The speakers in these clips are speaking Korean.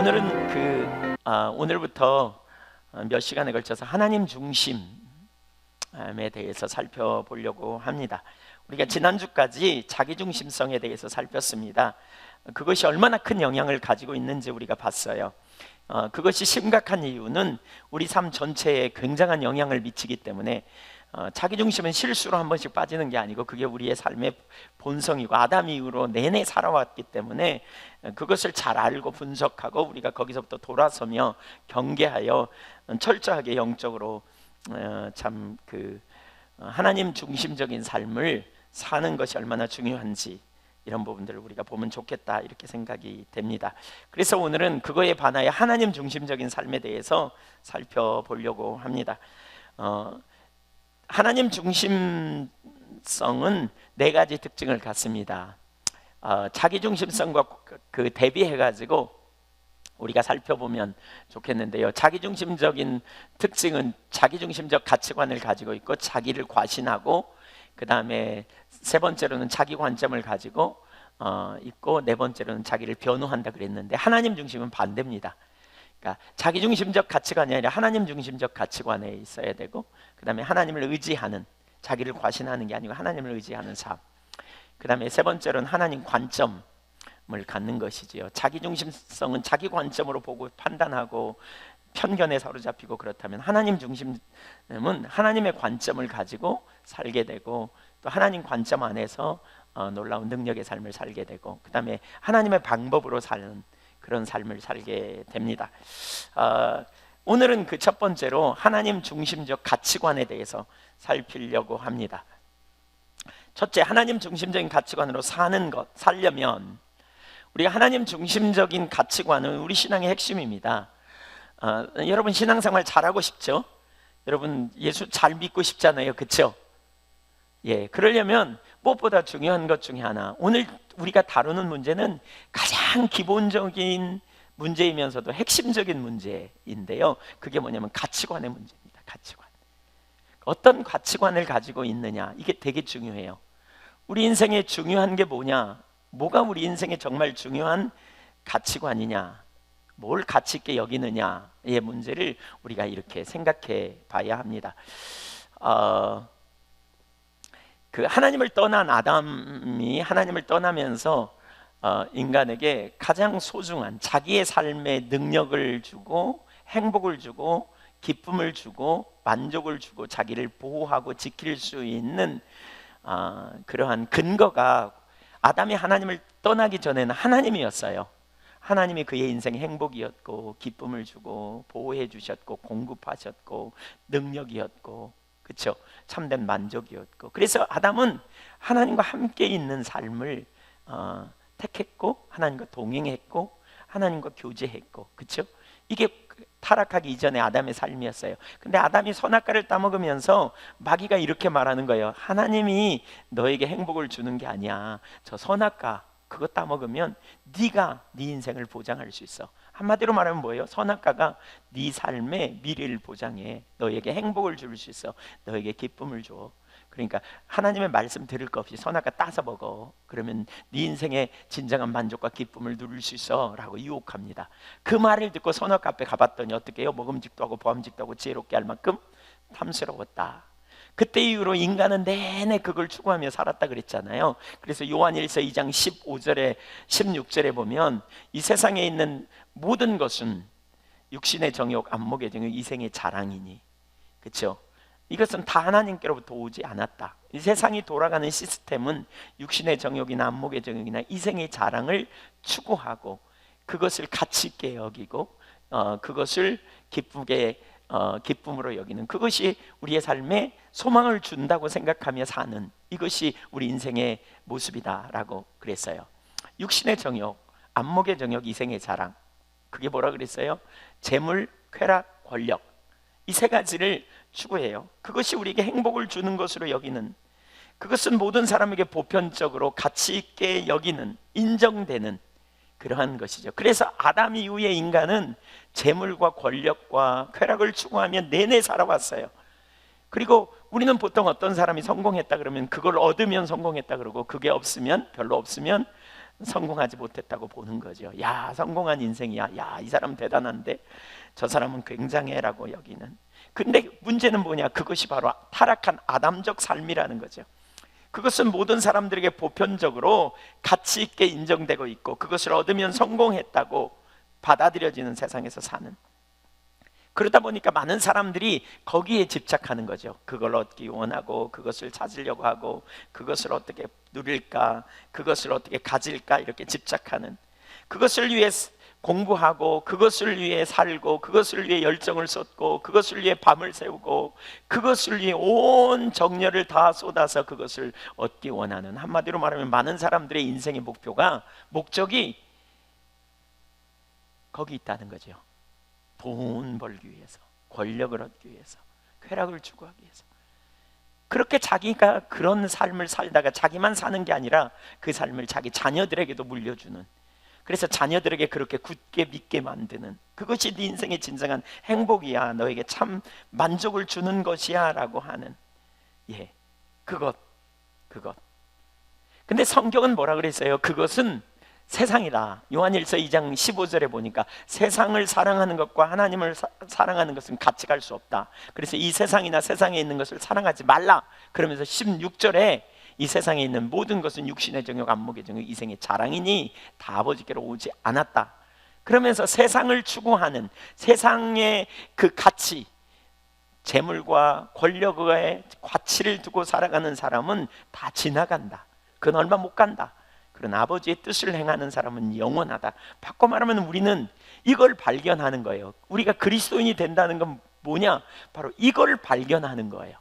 오늘은 오늘부터 몇 시간에 걸쳐서 하나님 중심에 대해서 살펴보려고 합니다. 우리가 지난주까지 자기중심성에 대해서 살폈습니다. 그것이 얼마나 큰 영향을 가지고 있는지 우리가 봤어요. 그것이 심각한 이유는 우리 삶 전체에 굉장한 영향을 미치기 때문에 자기중심은 실수로 한 번씩 빠지는 게 아니고 그게 우리의 삶의 본성이고 아담 이후로 내내 살아왔기 때문에 그것을 잘 알고 분석하고 우리가 거기서부터 돌아서며 경계하여 철저하게 영적으로 하나님 중심적인 삶을 사는 것이 얼마나 중요한지 이런 부분들을 우리가 보면 좋겠다 이렇게 생각이 됩니다. 그래서 오늘은 그거에 반하여 하나님 중심적인 삶에 대해서 살펴보려고 합니다. 하나님 중심성은 네 가지 특징을 갖습니다. 자기 중심성과 대비해 가지고 우리가 살펴보면 좋겠는데요. 자기 중심적인 특징은 자기 중심적 가치관을 가지고 있고 자기를 과신하고 그 다음에 세 번째로는 자기 관점을 가지고 있고 네 번째로는 자기를 변호한다 그랬는데 하나님 중심은 반대입니다. 그러니까 자기 중심적 가치관이 아니라 하나님 중심적 가치관에 있어야 되고 그 다음에 하나님을 의지하는, 자기를 과신하는 게 아니고 하나님을 의지하는 삶. 그 다음에 세 번째로는 하나님 관점을 갖는 것이지요. 자기 중심성은 자기 관점으로 보고 판단하고 편견에 사로잡히고 그렇다면 하나님 중심은 하나님의 관점을 가지고 살게 되고 또 하나님 관점 안에서 놀라운 능력의 삶을 살게 되고 그 다음에 하나님의 방법으로 사는 그런 삶을 살게 됩니다. 오늘은 그 첫 번째로 하나님 중심적 가치관에 대해서 살피려고 합니다. 첫째, 하나님 중심적인 가치관으로 살려면 우리가 하나님 중심적인 가치관은 우리 신앙의 핵심입니다. 여러분 신앙생활 잘하고 싶죠? 여러분 예수 잘 믿고 싶잖아요, 그렇죠? 예, 그러려면 무엇보다 중요한 것 중에 하나, 오늘 우리가 다루는 문제는 가장 기본적인 문제이면서도 핵심적인 문제인데요. 그게 뭐냐면 가치관의 문제입니다. 가치관. 어떤 가치관을 가지고 있느냐, 이게 되게 중요해요. 우리 인생에 중요한 게 뭐냐, 뭐가 우리 인생에 정말 중요한 가치관이냐, 뭘 가치 있게 여기느냐의 문제를 우리가 이렇게 생각해 봐야 합니다. 하나님을 떠난 아담이 하나님을 떠나면서 인간에게 가장 소중한 자기의 삶에 능력을 주고 행복을 주고 기쁨을 주고 만족을 주고 자기를 보호하고 지킬 수 있는 그러한 근거가 아담이 하나님을 떠나기 전에는 하나님이었어요. 하나님이 그의 인생의 행복이었고 기쁨을 주고 보호해 주셨고 공급하셨고 능력이었고, 그렇죠? 참된 만족이었고, 그래서 아담은 하나님과 함께 있는 삶을 택했고 하나님과 동행했고 하나님과 교제했고, 그렇죠? 이게 타락하기 이전에 아담의 삶이었어요. 근데 아담이 선악과를 따먹으면서 마귀가 이렇게 말하는 거예요. 하나님이 너에게 행복을 주는 게 아니야. 저 선악과 그거 따먹으면 네가 네 인생을 보장할 수 있어. 한마디로 말하면 뭐예요? 선악과가 네 삶의 미래를 보장해. 너에게 행복을 줄 수 있어. 너에게 기쁨을 줘. 그러니까 하나님의 말씀 들을 거 없이 선악과 따서 먹어. 그러면 네 인생의 진정한 만족과 기쁨을 누릴 수 있어 라고 유혹합니다. 그 말을 듣고 선악과 앞에 가봤더니 어떻게 해요? 먹음직도 하고 보암직도 하고 지혜롭게 할 만큼 탐스러웠다. 그때 이후로 인간은 내내 그걸 추구하며 살았다 그랬잖아요. 그래서 요한일서 2장 15절에 16절에 보면 이 세상에 있는 모든 것은 육신의 정욕, 안목의 정욕, 이생의 자랑이니, 그렇죠? 이것은 다 하나님께로부터 오지 않았다. 이 세상이 돌아가는 시스템은 육신의 정욕이나 안목의 정욕이나 이생의 자랑을 추구하고 그것을 가치 있게 여기고 그것을 기쁨으로 여기는, 그것이 우리의 삶에 소망을 준다고 생각하며 사는, 이것이 우리 인생의 모습이다라고 그랬어요. 육신의 정욕, 안목의 정욕, 이생의 자랑, 그게 뭐라 그랬어요? 재물, 쾌락, 권력, 이 세 가지를 추구해요. 그것이 우리에게 행복을 주는 것으로 여기는, 그것은 모든 사람에게 보편적으로 가치 있게 여기는, 인정되는 그러한 것이죠. 그래서 아담 이후의 인간은 재물과 권력과 쾌락을 추구하며 내내 살아왔어요. 그리고 우리는 보통 어떤 사람이 성공했다 그러면 그걸 얻으면 성공했다 그러고 그게 없으면, 별로 없으면 성공하지 못했다고 보는 거죠. 야, 성공한 인생이야. 야, 이 사람 대단한데 저 사람은 굉장해라고 여기는. 근데 문제는 뭐냐? 그것이 바로 타락한 아담적 삶이라는 거죠. 그것은 모든 사람들에게 보편적으로 가치 있게 인정되고 있고 그것을 얻으면 성공했다고 받아들여지는 세상에서 사는, 그러다 보니까 많은 사람들이 거기에 집착하는 거죠. 그걸 얻기 원하고 그것을 찾으려고 하고 그것을 어떻게 누릴까, 그것을 어떻게 가질까 이렇게 집착하는, 그것을 위해 공부하고 그것을 위해 살고 그것을 위해 열정을 쏟고 그것을 위해 밤을 새우고 그것을 위해 온 정열을 다 쏟아서 그것을 얻기 원하는, 한마디로 말하면 많은 사람들의 인생의 목적이 거기 있다는 거죠. 돈 벌기 위해서, 권력을 얻기 위해서, 쾌락을 추구하기 위해서. 그렇게 자기가 그런 삶을 살다가 자기만 사는 게 아니라 그 삶을 자기 자녀들에게도 물려주는, 그래서 자녀들에게 그렇게 굳게 믿게 만드는, 그것이 네 인생의 진정한 행복이야, 너에게 참 만족을 주는 것이야 라고 하는, 그것. 근데 성경은 뭐라 그랬어요? 그것은 세상이다. 요한일서 2장 15절에 보니까 세상을 사랑하는 것과 하나님을 사랑하는 것은 같이 갈 수 없다. 그래서 이 세상이나 세상에 있는 것을 사랑하지 말라. 그러면서 16절에 이 세상에 있는 모든 것은 육신의 정욕, 안목의 정욕, 이생의 자랑이니 다 아버지께로 오지 않았다. 그러면서 세상을 추구하는, 세상의 그 가치, 재물과 권력의 가치를 두고 살아가는 사람은 다 지나간다. 그건 얼마 못 간다. 그러나 아버지의 뜻을 행하는 사람은 영원하다. 바꿔 말하면 우리는 이걸 발견하는 거예요. 우리가 그리스도인이 된다는 건 뭐냐? 바로 이걸 발견하는 거예요.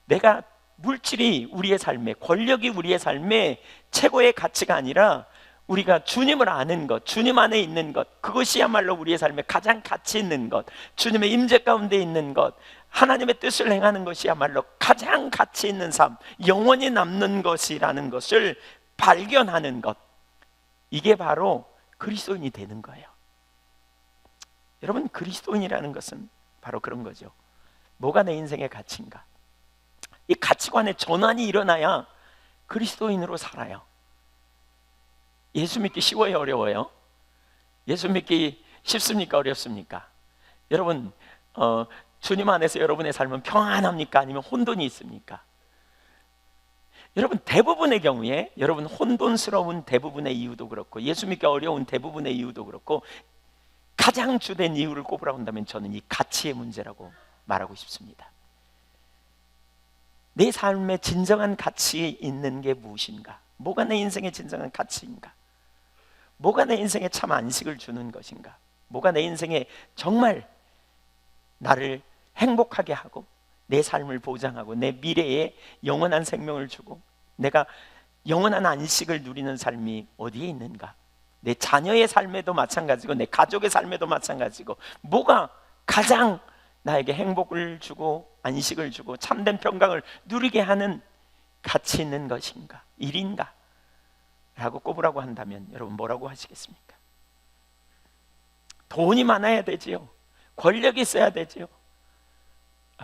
내가 물질이 우리의 삶에, 권력이 우리의 삶에 최고의 가치가 아니라 우리가 주님을 아는 것, 주님 안에 있는 것, 그것이야말로 우리의 삶에 가장 가치 있는 것, 주님의 임재 가운데 있는 것, 하나님의 뜻을 행하는 것이야말로 가장 가치 있는 삶, 영원히 남는 것이라는 것을 발견하는 것, 이게 바로 그리스도인이 되는 거예요. 여러분, 그리스도인이라는 것은 바로 그런 거죠. 뭐가 내 인생의 가치인가? 이 가치관의 전환이 일어나야 그리스도인으로 살아요. 예수 믿기 쉬워요, 어려워요? 예수 믿기 쉽습니까, 어렵습니까? 여러분, 주님 안에서 여러분의 삶은 평안합니까? 아니면 혼돈이 있습니까? 여러분, 대부분의 경우에 여러분 혼돈스러운 대부분의 이유도 그렇고 예수 믿기 어려운 대부분의 이유도 그렇고 가장 주된 이유를 꼽으라고 한다면 저는 이 가치의 문제라고 말하고 싶습니다. 내 삶에 진정한 가치 있는 게 무엇인가? 뭐가 내 인생의 진정한 가치인가? 뭐가 내 인생에 참 안식을 주는 것인가? 뭐가 내 인생에 정말 나를 행복하게 하고 내 삶을 보장하고 내 미래에 영원한 생명을 주고 내가 영원한 안식을 누리는 삶이 어디에 있는가? 내 자녀의 삶에도 마찬가지고 내 가족의 삶에도 마찬가지고 뭐가 가장 나에게 행복을 주고 안식을 주고 참된 평강을 누리게 하는 가치 있는 것인가? 일인가? 라고 꼽으라고 한다면 여러분 뭐라고 하시겠습니까? 돈이 많아야 되지요. 권력이 있어야 되지요.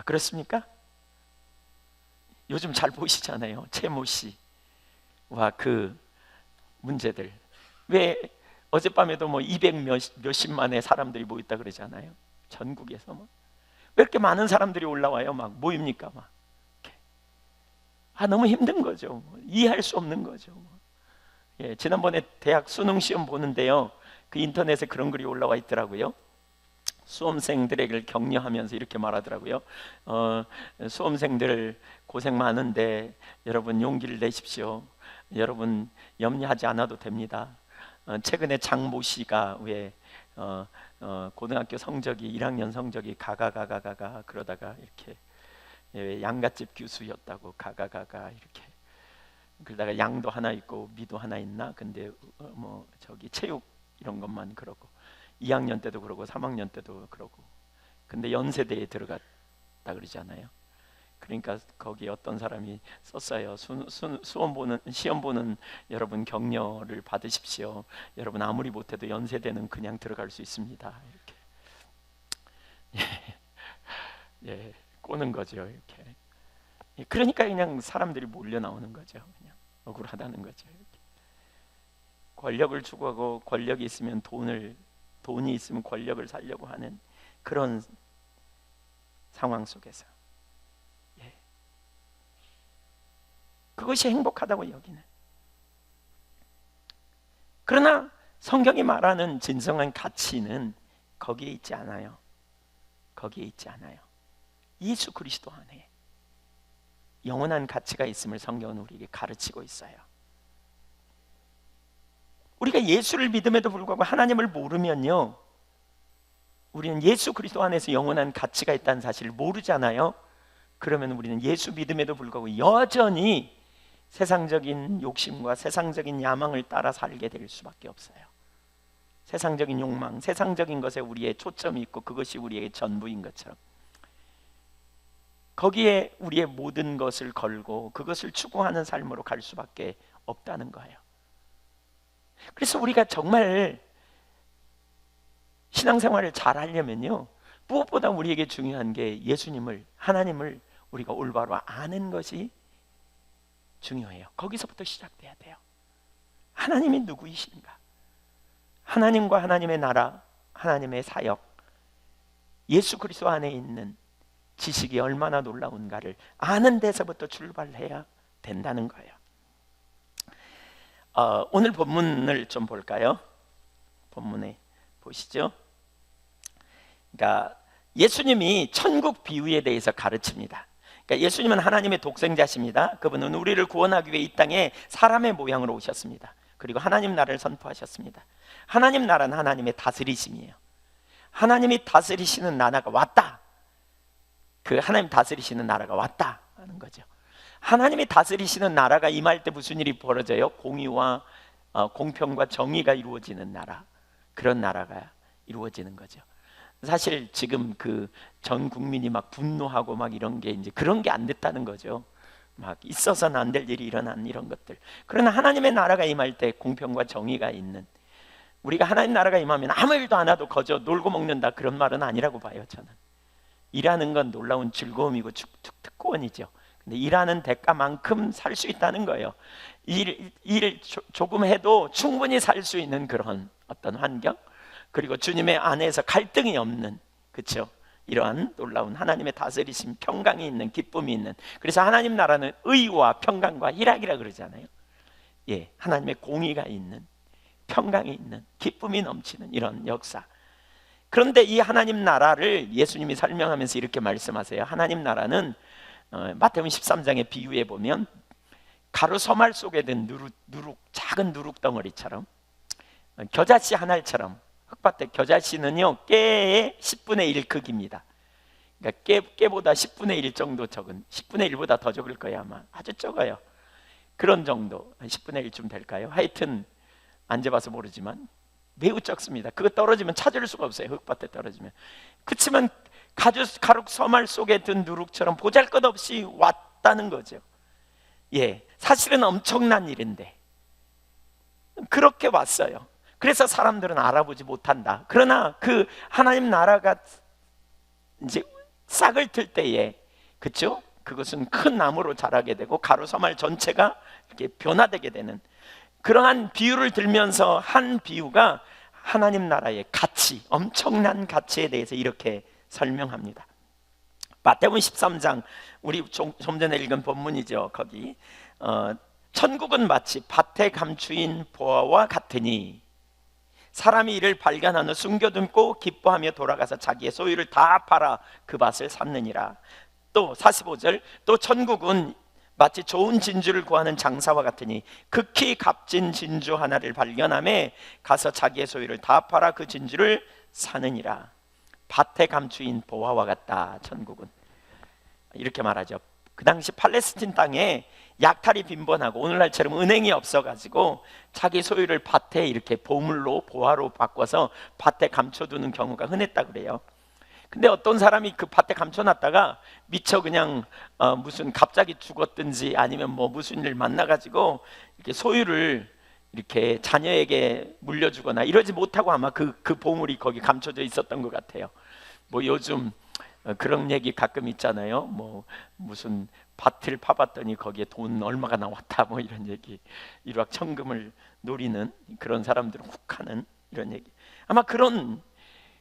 그렇습니까? 요즘 잘 보시잖아요. 최모 씨와 그 문제들. 왜 어젯밤에도 뭐 200 몇십만의 사람들이 모였다 그러잖아요. 전국에서 왜 이렇게 많은 사람들이 올라와요? 막 모입니까? 막 너무 힘든 거죠. 이해할 수 없는 거죠. 지난번에 대학 수능 시험 보는데요, 그 인터넷에 그런 글이 올라와 있더라고요. 수험생들에게 격려하면서 이렇게 말하더라고요. 수험생들 고생 많은데 여러분 용기를 내십시오. 여러분 염려하지 않아도 됩니다. 최근에 장모 씨가 왜 고등학교 성적이 1학년 성적이 가가 그러다가 이렇게 양갓집 교수였다고 가가 이렇게 그러다가 양도 하나 있고 미도 하나 있나? 근데 뭐 저기 체육 이런 것만 그러고 2학년 때도 그러고 3학년 때도 그러고 근데 연세대에 들어갔다 그러잖아요. 그러니까 거기 어떤 사람이 썼어요. 시험 보는 여러분 격려를 받으십시오. 여러분 아무리 못해도 연세대는 그냥 들어갈 수 있습니다. 이렇게 꼬는 거죠. 이렇게. 그러니까 그냥 사람들이 몰려 나오는 거죠. 그냥 억울하다는 거죠. 이렇게. 권력을 추구하고 권력이 있으면 돈이 있으면 권력을 살려고 하는 그런 상황 속에서 그것이 행복하다고 여기는. 그러나 성경이 말하는 진정한 가치는 거기에 있지 않아요. 거기에 있지 않아요. 예수 그리스도 안에 영원한 가치가 있음을 성경은 우리에게 가르치고 있어요. 우리가 예수를 믿음에도 불구하고 하나님을 모르면요, 우리는 예수 그리스도 안에서 영원한 가치가 있다는 사실을 모르잖아요. 그러면 우리는 예수 믿음에도 불구하고 여전히 세상적인 욕심과 세상적인 야망을 따라 살게 될 수밖에 없어요. 세상적인 욕망, 세상적인 것에 우리의 초점이 있고 그것이 우리에게 전부인 것처럼 거기에 우리의 모든 것을 걸고 그것을 추구하는 삶으로 갈 수밖에 없다는 거예요. 그래서 우리가 정말 신앙생활을 잘 하려면요, 무엇보다 우리에게 중요한 게 예수님을, 하나님을 우리가 올바로 아는 것이 중요해요. 거기서부터 시작돼야 돼요. 하나님이 누구이신가? 하나님과 하나님의 나라, 하나님의 사역, 예수 그리스도 안에 있는 지식이 얼마나 놀라운가를 아는 데서부터 출발해야 된다는 거예요. 오늘 본문을 좀 볼까요? 본문에 보시죠. 그러니까 예수님이 천국 비유에 대해서 가르칩니다. 그러니까 예수님은 하나님의 독생자십니다. 그분은 우리를 구원하기 위해 이 땅에 사람의 모양으로 오셨습니다. 그리고 하나님 나라를 선포하셨습니다. 하나님 나라는 하나님의 다스리심이에요. 하나님이 다스리시는 나라가 왔다. 그 하나님 다스리시는 나라가 왔다 하는 거죠. 하나님이 다스리시는 나라가 임할 때 무슨 일이 벌어져요? 공의와 공평과 정의가 이루어지는 나라, 그런 나라가 이루어지는 거죠. 사실 지금 그 전 국민이 막 분노하고 막 이런 게 이제 그런 게 안 됐다는 거죠. 막 있어서는 안 될 일이 일어난 이런 것들. 그러나 하나님의 나라가 임할 때 공평과 정의가 있는, 우리가 하나님 나라가 임하면 아무 일도 안 하도 거저 놀고 먹는다 그런 말은 아니라고 봐요. 저는 일하는 건 놀라운 즐거움이고 특권이죠. 근데 일하는 대가만큼 살 수 있다는 거예요. 일 조금 해도 충분히 살 수 있는 그런 어떤 환경, 그리고 주님의 안에서 갈등이 없는, 그렇죠? 이러한 놀라운 하나님의 다스리심, 평강이 있는, 기쁨이 있는. 그래서 하나님 나라는 의와 평강과 희락이라 그러잖아요. 예, 하나님의 공의가 있는, 평강이 있는, 기쁨이 넘치는 이런 역사. 그런데 이 하나님 나라를 예수님이 설명하면서 이렇게 말씀하세요. 하나님 나라는 마태복음 13장의 비유에 보면 가루 서말 속에 든 작은 누룩 덩어리처럼, 겨자씨 한 알처럼, 흙밭에 겨자씨는요 깨의 10분의 1 크기입니다. 그러니까 깨보다 10분의 1 정도 적은, 10분의 1보다 더 적을 거예요. 아마 아주 적어요. 그런 정도, 한 10분의 1쯤 될까요? 하여튼 안 재봐서 모르지만 매우 적습니다. 그거 떨어지면 찾을 수가 없어요. 흙밭에 떨어지면. 그렇지만 가루 서말 속에 든 누룩처럼 보잘것없이 왔다는 거죠. 예, 사실은 엄청난 일인데 그렇게 왔어요. 그래서 사람들은 알아보지 못한다. 그러나 그 하나님 나라가 이제 싹을 틀 때에, 그렇죠? 그것은 큰 나무로 자라게 되고 가루 서말 전체가 이렇게 변화되게 되는 그러한 비유를 들면서 한 비유가 하나님 나라의 가치, 엄청난 가치에 대해서 이렇게 설명합니다. 마태복음 13장, 우리 좀 전에 읽은 본문이죠. 거기 천국은 마치 밭에 감추인 보화와 같으니 사람이 이를 발견한 후 숨겨둔고 기뻐하며 돌아가서 자기의 소유를 다 팔아 그 밭을 샀느니라. 또 45절, 또 천국은 마치 좋은 진주를 구하는 장사와 같으니 극히 값진 진주 하나를 발견하며 가서 자기의 소유를 다 팔아 그 진주를 사느니라. 밭에 감추인 보화와 같다 천국은. 이렇게 말하죠. 그 당시 팔레스틴 땅에 약탈이 빈번하고 오늘날처럼 은행이 없어가지고 자기 소유를 밭에 이렇게 보물로, 보화로 바꿔서 밭에 감춰두는 경우가 흔했다 그래요. 근데 어떤 사람이 그 밭에 감춰놨다가 미처 그냥 무슨 갑자기 죽었든지 아니면 뭐 무슨 일 만나가지고 이렇게 소유를 이렇게 자녀에게 물려주거나 이러지 못하고 아마 그 보물이 거기 감춰져 있었던 것 같아요. 뭐 요즘 그런 얘기 가끔 있잖아요. 뭐 무슨 밭을 파봤더니 거기에 돈 얼마가 나왔다 뭐 이런 얘기, 일확천금을 노리는 그런 사람들은 훅하는 이런 얘기. 아마 그런,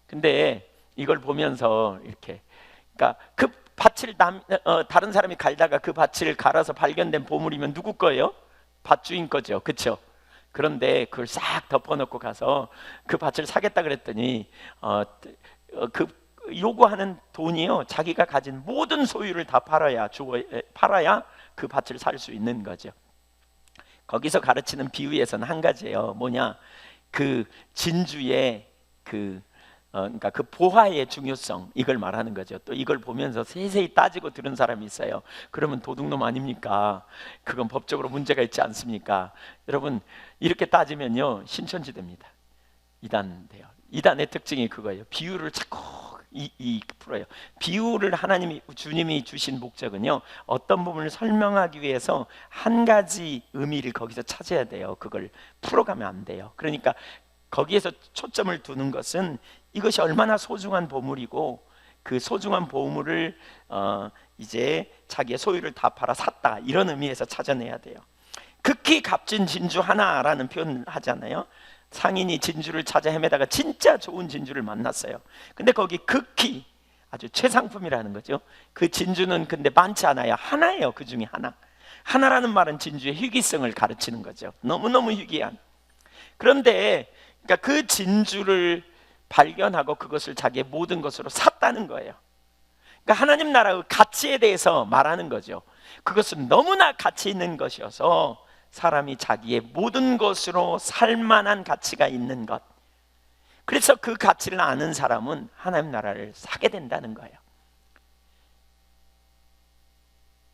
근데 이걸 보면서 이렇게, 그러니까 그 밭을 다른 사람이 갈다가 그 밭을 갈아서 발견된 보물이면 누구 거예요? 밭주인 거죠, 그렇죠? 그런데 그걸 싹 덮어놓고 가서 그 밭을 사겠다 그랬더니 그 요구하는 돈이요, 자기가 가진 모든 소유를 다 팔아야 그 밭을 살 수 있는 거죠. 거기서 가르치는 비유에서는 한 가지예요. 뭐냐, 그 진주의 그러니까 그 보화의 중요성, 이걸 말하는 거죠. 또 이걸 보면서 세세히 따지고 들은 사람이 있어요. 그러면 도둑놈 아닙니까? 그건 법적으로 문제가 있지 않습니까? 여러분, 이렇게 따지면요 신천지대입니다. 이단돼요. 이단의 특징이 그거예요. 비유를 자꾸 풀어요. 비유를 주님이 주신 목적은요, 어떤 부분을 설명하기 위해서 한 가지 의미를 거기서 찾아야 돼요. 그걸 풀어가면 안 돼요. 그러니까 거기에서 초점을 두는 것은 이것이 얼마나 소중한 보물이고, 그 소중한 보물을 이제 자기의 소유를 다 팔아 샀다, 이런 의미에서 찾아내야 돼요. 극히 값진 진주 하나라는 표현을 하잖아요. 상인이 진주를 찾아 헤매다가 진짜 좋은 진주를 만났어요. 근데 거기 극히 아주 최상품이라는 거죠. 그 진주는 근데 많지 않아요. 하나예요. 그 중에 하나라는 말은 진주의 희귀성을 가르치는 거죠. 너무너무 희귀한. 그런데 그러니까 그 진주를 발견하고 그것을 자기의 모든 것으로 샀다는 거예요. 그러니까 하나님 나라의 가치에 대해서 말하는 거죠. 그것은 너무나 가치 있는 것이어서 사람이 자기의 모든 것으로 살 만한 가치가 있는 것. 그래서 그 가치를 아는 사람은 하나님 나라를 사게 된다는 거예요.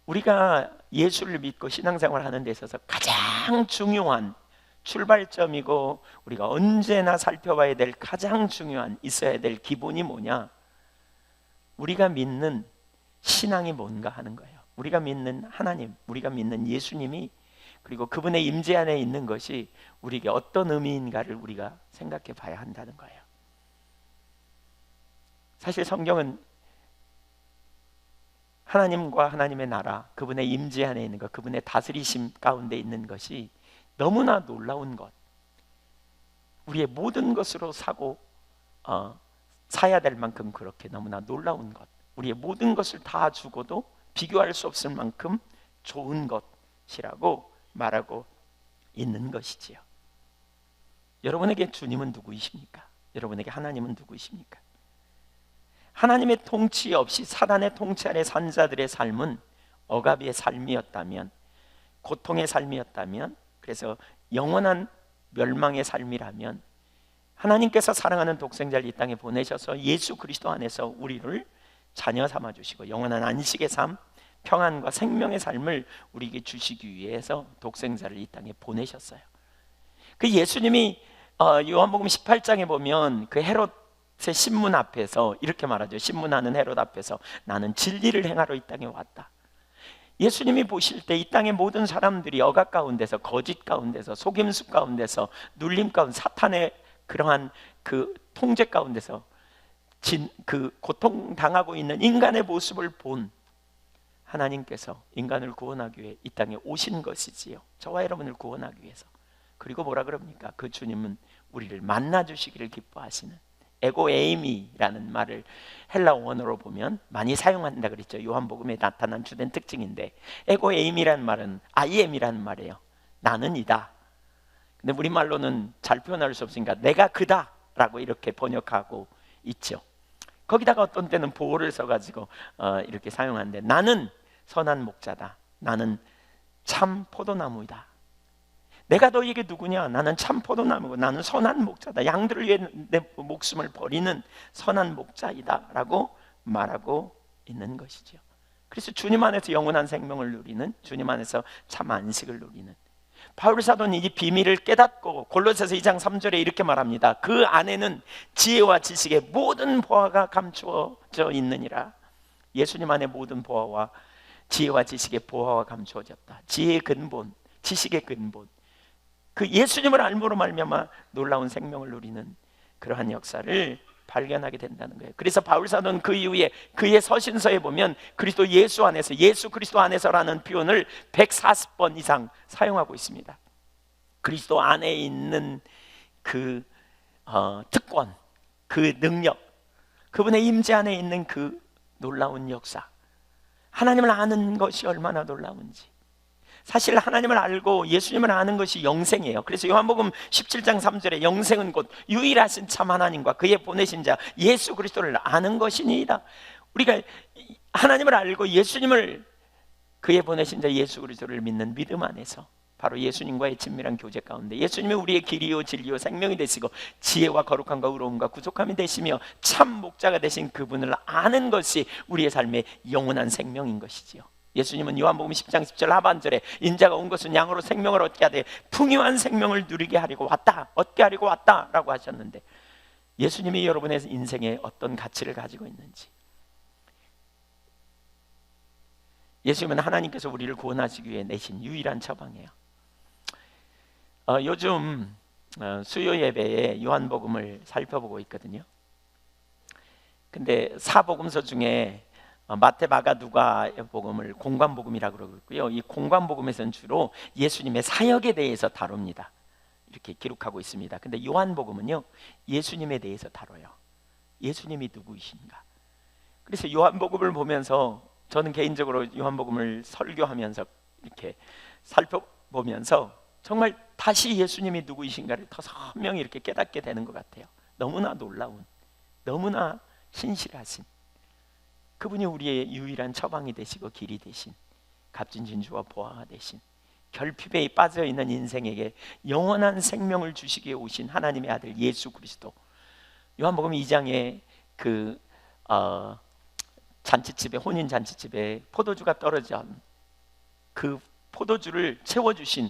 우리가 예수를 믿고 신앙생활을 하는 데 있어서 가장 중요한 출발점이고, 우리가 언제나 살펴봐야 될 가장 중요한, 있어야 될 기본이 뭐냐, 우리가 믿는 신앙이 뭔가 하는 거예요. 우리가 믿는 하나님, 우리가 믿는 예수님이, 그리고 그분의 임재 안에 있는 것이 우리에게 어떤 의미인가를 우리가 생각해 봐야 한다는 거예요. 사실 성경은 하나님과 하나님의 나라, 그분의 임재 안에 있는 것, 그분의 다스리심 가운데 있는 것이 너무나 놀라운 것, 우리의 모든 것으로 사야 될 만큼 그렇게 너무나 놀라운 것, 우리의 모든 것을 다 주고도 비교할 수 없을 만큼 좋은 것이라고 말하고 있는 것이지요. 여러분에게 주님은 누구이십니까? 여러분에게 하나님은 누구이십니까? 하나님의 통치 없이 사단의 통치 아래 산 자들의 삶은 억압의 삶이었다면, 고통의 삶이었다면, 그래서 영원한 멸망의 삶이라면, 하나님께서 사랑하는 독생자를 이 땅에 보내셔서 예수 그리스도 안에서 우리를 자녀 삼아 주시고 영원한 안식의 삶, 평안과 생명의 삶을 우리에게 주시기 위해서 독생자를 이 땅에 보내셨어요. 그 예수님이 요한복음 18장에 보면 그 헤롯의 신문 앞에서 이렇게 말하죠. 신문하는 헤롯 앞에서 나는 진리를 행하러 이 땅에 왔다. 예수님이 보실 때 이 땅의 모든 사람들이 억압 가운데서, 거짓 가운데서, 속임수 가운데서, 눌림 가운데, 사탄의 그러한 그 통제 가운데서 그 고통당하고 있는 인간의 모습을 본 하나님께서 인간을 구원하기 위해 이 땅에 오신 것이지요. 저와 여러분을 구원하기 위해서. 그리고 뭐라 그럽니까? 그 주님은 우리를 만나주시기를 기뻐하시는, 에고에이미라는 말을 헬라 원어로 보면 많이 사용한다 그랬죠. 요한복음에 나타난 주된 특징인데, 에고에이미라는 말은 I am이라는 말이에요. 나는 이다. 근데 우리말로는 잘 표현할 수 없으니까 내가 그다 라고 이렇게 번역하고 있죠. 거기다가 어떤 때는 보호를 써가지고 이렇게 사용하는데, 나는 선한 목자다. 나는 참 포도나무이다. 내가 너희에게 누구냐? 나는 참 포도나무고 나는 선한 목자다. 양들을 위해 내 목숨을 버리는 선한 목자이다 라고 말하고 있는 것이죠. 그래서 주님 안에서 영원한 생명을 누리는, 주님 안에서 참 안식을 누리는 바울 사도는 이 비밀을 깨닫고 골로새서 2장 3절에 이렇게 말합니다. 그 안에는 지혜와 지식의 모든 보화가 감추어져 있느니라. 예수님 안에 모든 보화와 지혜와 지식의 보화가 감추어졌다. 지혜의 근본, 지식의 근본, 그 예수님을 알므로 말미암아 놀라운 생명을 누리는 그러한 역사를 발견하게 된다는 거예요. 그래서 바울 사도는 그 이후에 그의 서신서에 보면 그리스도 예수 안에서, 예수 그리스도 안에서라는 표현을 140번 이상 사용하고 있습니다. 그리스도 안에 있는 그 특권, 그 능력, 그분의 임재 안에 있는 그 놀라운 역사, 하나님을 아는 것이 얼마나 놀라운지. 사실 하나님을 알고 예수님을 아는 것이 영생이에요. 그래서 요한복음 17장 3절에 영생은 곧 유일하신 참 하나님과 그의 보내신 자 예수 그리스도를 아는 것이니이다. 우리가 하나님을 알고 예수님을, 그의 보내신 자 예수 그리스도를 믿는 믿음 안에서 바로 예수님과의 친밀한 교제 가운데 예수님이 우리의 길이요 진리요 생명이 되시고 지혜와 거룩함과 의로움과 구속함이 되시며 참 목자가 되신 그분을 아는 것이 우리의 삶의 영원한 생명인 것이지요. 예수님은 요한복음 10장 10절 하반절에 인자가 온 것은 양으로 생명을 얻게 하되 풍요한 생명을 누리게 하려고 왔다, 얻게 하려고 왔다라고 하셨는데, 예수님이 여러분의 인생에 어떤 가치를 가지고 있는지, 예수님은 하나님께서 우리를 구원하시기 위해 내신 유일한 처방이에요. 요즘 수요 예배에 요한복음을 살펴보고 있거든요. 근데 사복음서 중에 마태, 마가, 누가 복음을 공관복음이라고 그러고 있고요. 이 공관복음에서는 주로 예수님의 사역에 대해서 다룹니다. 이렇게 기록하고 있습니다. 근데 요한복음은요, 예수님에 대해서 다뤄요. 예수님이 누구이신가. 그래서 요한복음을 보면서 저는 개인적으로 요한복음을 설교하면서 이렇게 살펴보면서 정말 다시 예수님이 누구이신가를 더 선명히 이렇게 깨닫게 되는 것 같아요. 너무나 놀라운, 너무나 신실하신 그분이 우리의 유일한 처방이 되시고 길이 되신, 값진 진주와 보화가 되신, 결핍에 빠져있는 인생에게 영원한 생명을 주시기 위해 오신 하나님의 아들 예수 그리스도. 요한복음 2장에 그 잔치집에, 혼인 잔치집에 포도주가 떨어져 그 포도주를 채워주신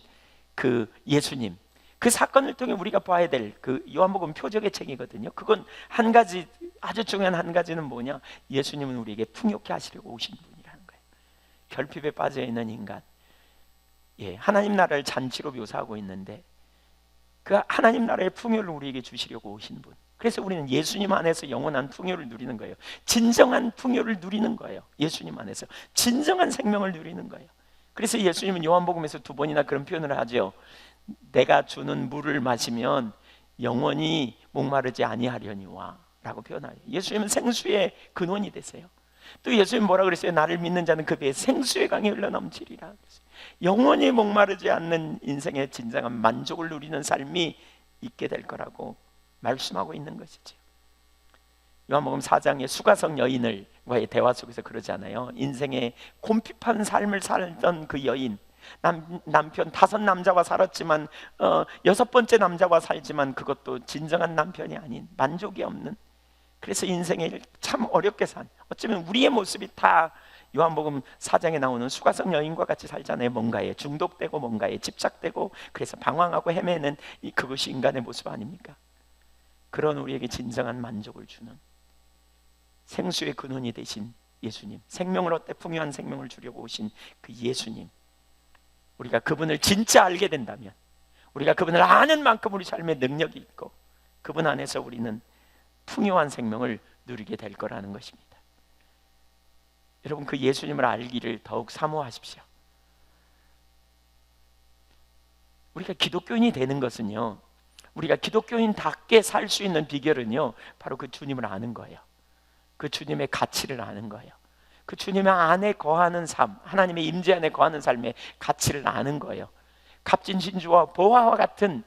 그 예수님, 그 사건을 통해 우리가 봐야 될 그 요한복음 표적의 책이거든요. 그건 한 가지, 아주 중요한 한 가지는 뭐냐, 예수님은 우리에게 풍요케 하시려고 오신 분이라는 거예요. 결핍에 빠져있는 인간, 하나님 나라를 잔치로 묘사하고 있는데 그 하나님 나라의 풍요를 우리에게 주시려고 오신 분. 그래서 우리는 예수님 안에서 영원한 풍요를 누리는 거예요. 진정한 풍요를 누리는 거예요. 예수님 안에서 진정한 생명을 누리는 거예요. 그래서 예수님은 요한복음에서 2번이나 그런 표현을 하죠. 내가 주는 물을 마시면 영원히 목마르지 아니하려니와 라고 표현하요. 예수님은 생수의 근원이 되세요. 또 예수님 뭐라 그랬어요? 나를 믿는 자는 그 배에 생수의 강이 흘러넘치리라 그랬어요. 영원히 목마르지 않는 인생의 진정한 만족을 누리는 삶이 있게 될 거라고 말씀하고 있는 것이죠. 요한복음 4장의 수가성 여인과의 대화 속에서 그러잖아요. 인생의 곰핍한 삶을 살던 그 여인, 남편 5 남자와 살았지만 6번째 남자와 살지만 그것도 진정한 남편이 아닌, 만족이 없는, 그래서 인생을 참 어렵게 산, 어쩌면 우리의 모습이 다 요한복음 4장에 나오는 수가성 여인과 같이 살잖아요. 뭔가에 중독되고 뭔가에 집착되고 그래서 방황하고 헤매는 그것이 인간의 모습 아닙니까? 그런 우리에게 진정한 만족을 주는 생수의 근원이 되신 예수님, 생명을 얻되 풍요한 생명을 주려고 오신 그 예수님, 우리가 그분을 진짜 알게 된다면, 우리가 그분을 아는 만큼 우리 삶에 능력이 있고 그분 안에서 우리는 풍요한 생명을 누리게 될 거라는 것입니다. 여러분, 그 예수님을 알기를 더욱 사모하십시오. 우리가 기독교인이 되는 것은요, 우리가 기독교인답게 살 수 있는 비결은요, 바로 그 주님을 아는 거예요. 그 주님의 가치를 아는 거예요. 그 주님의 안에 거하는 삶, 하나님의 임재 안에 거하는 삶의 가치를 아는 거예요. 값진 진주와 보화와 같은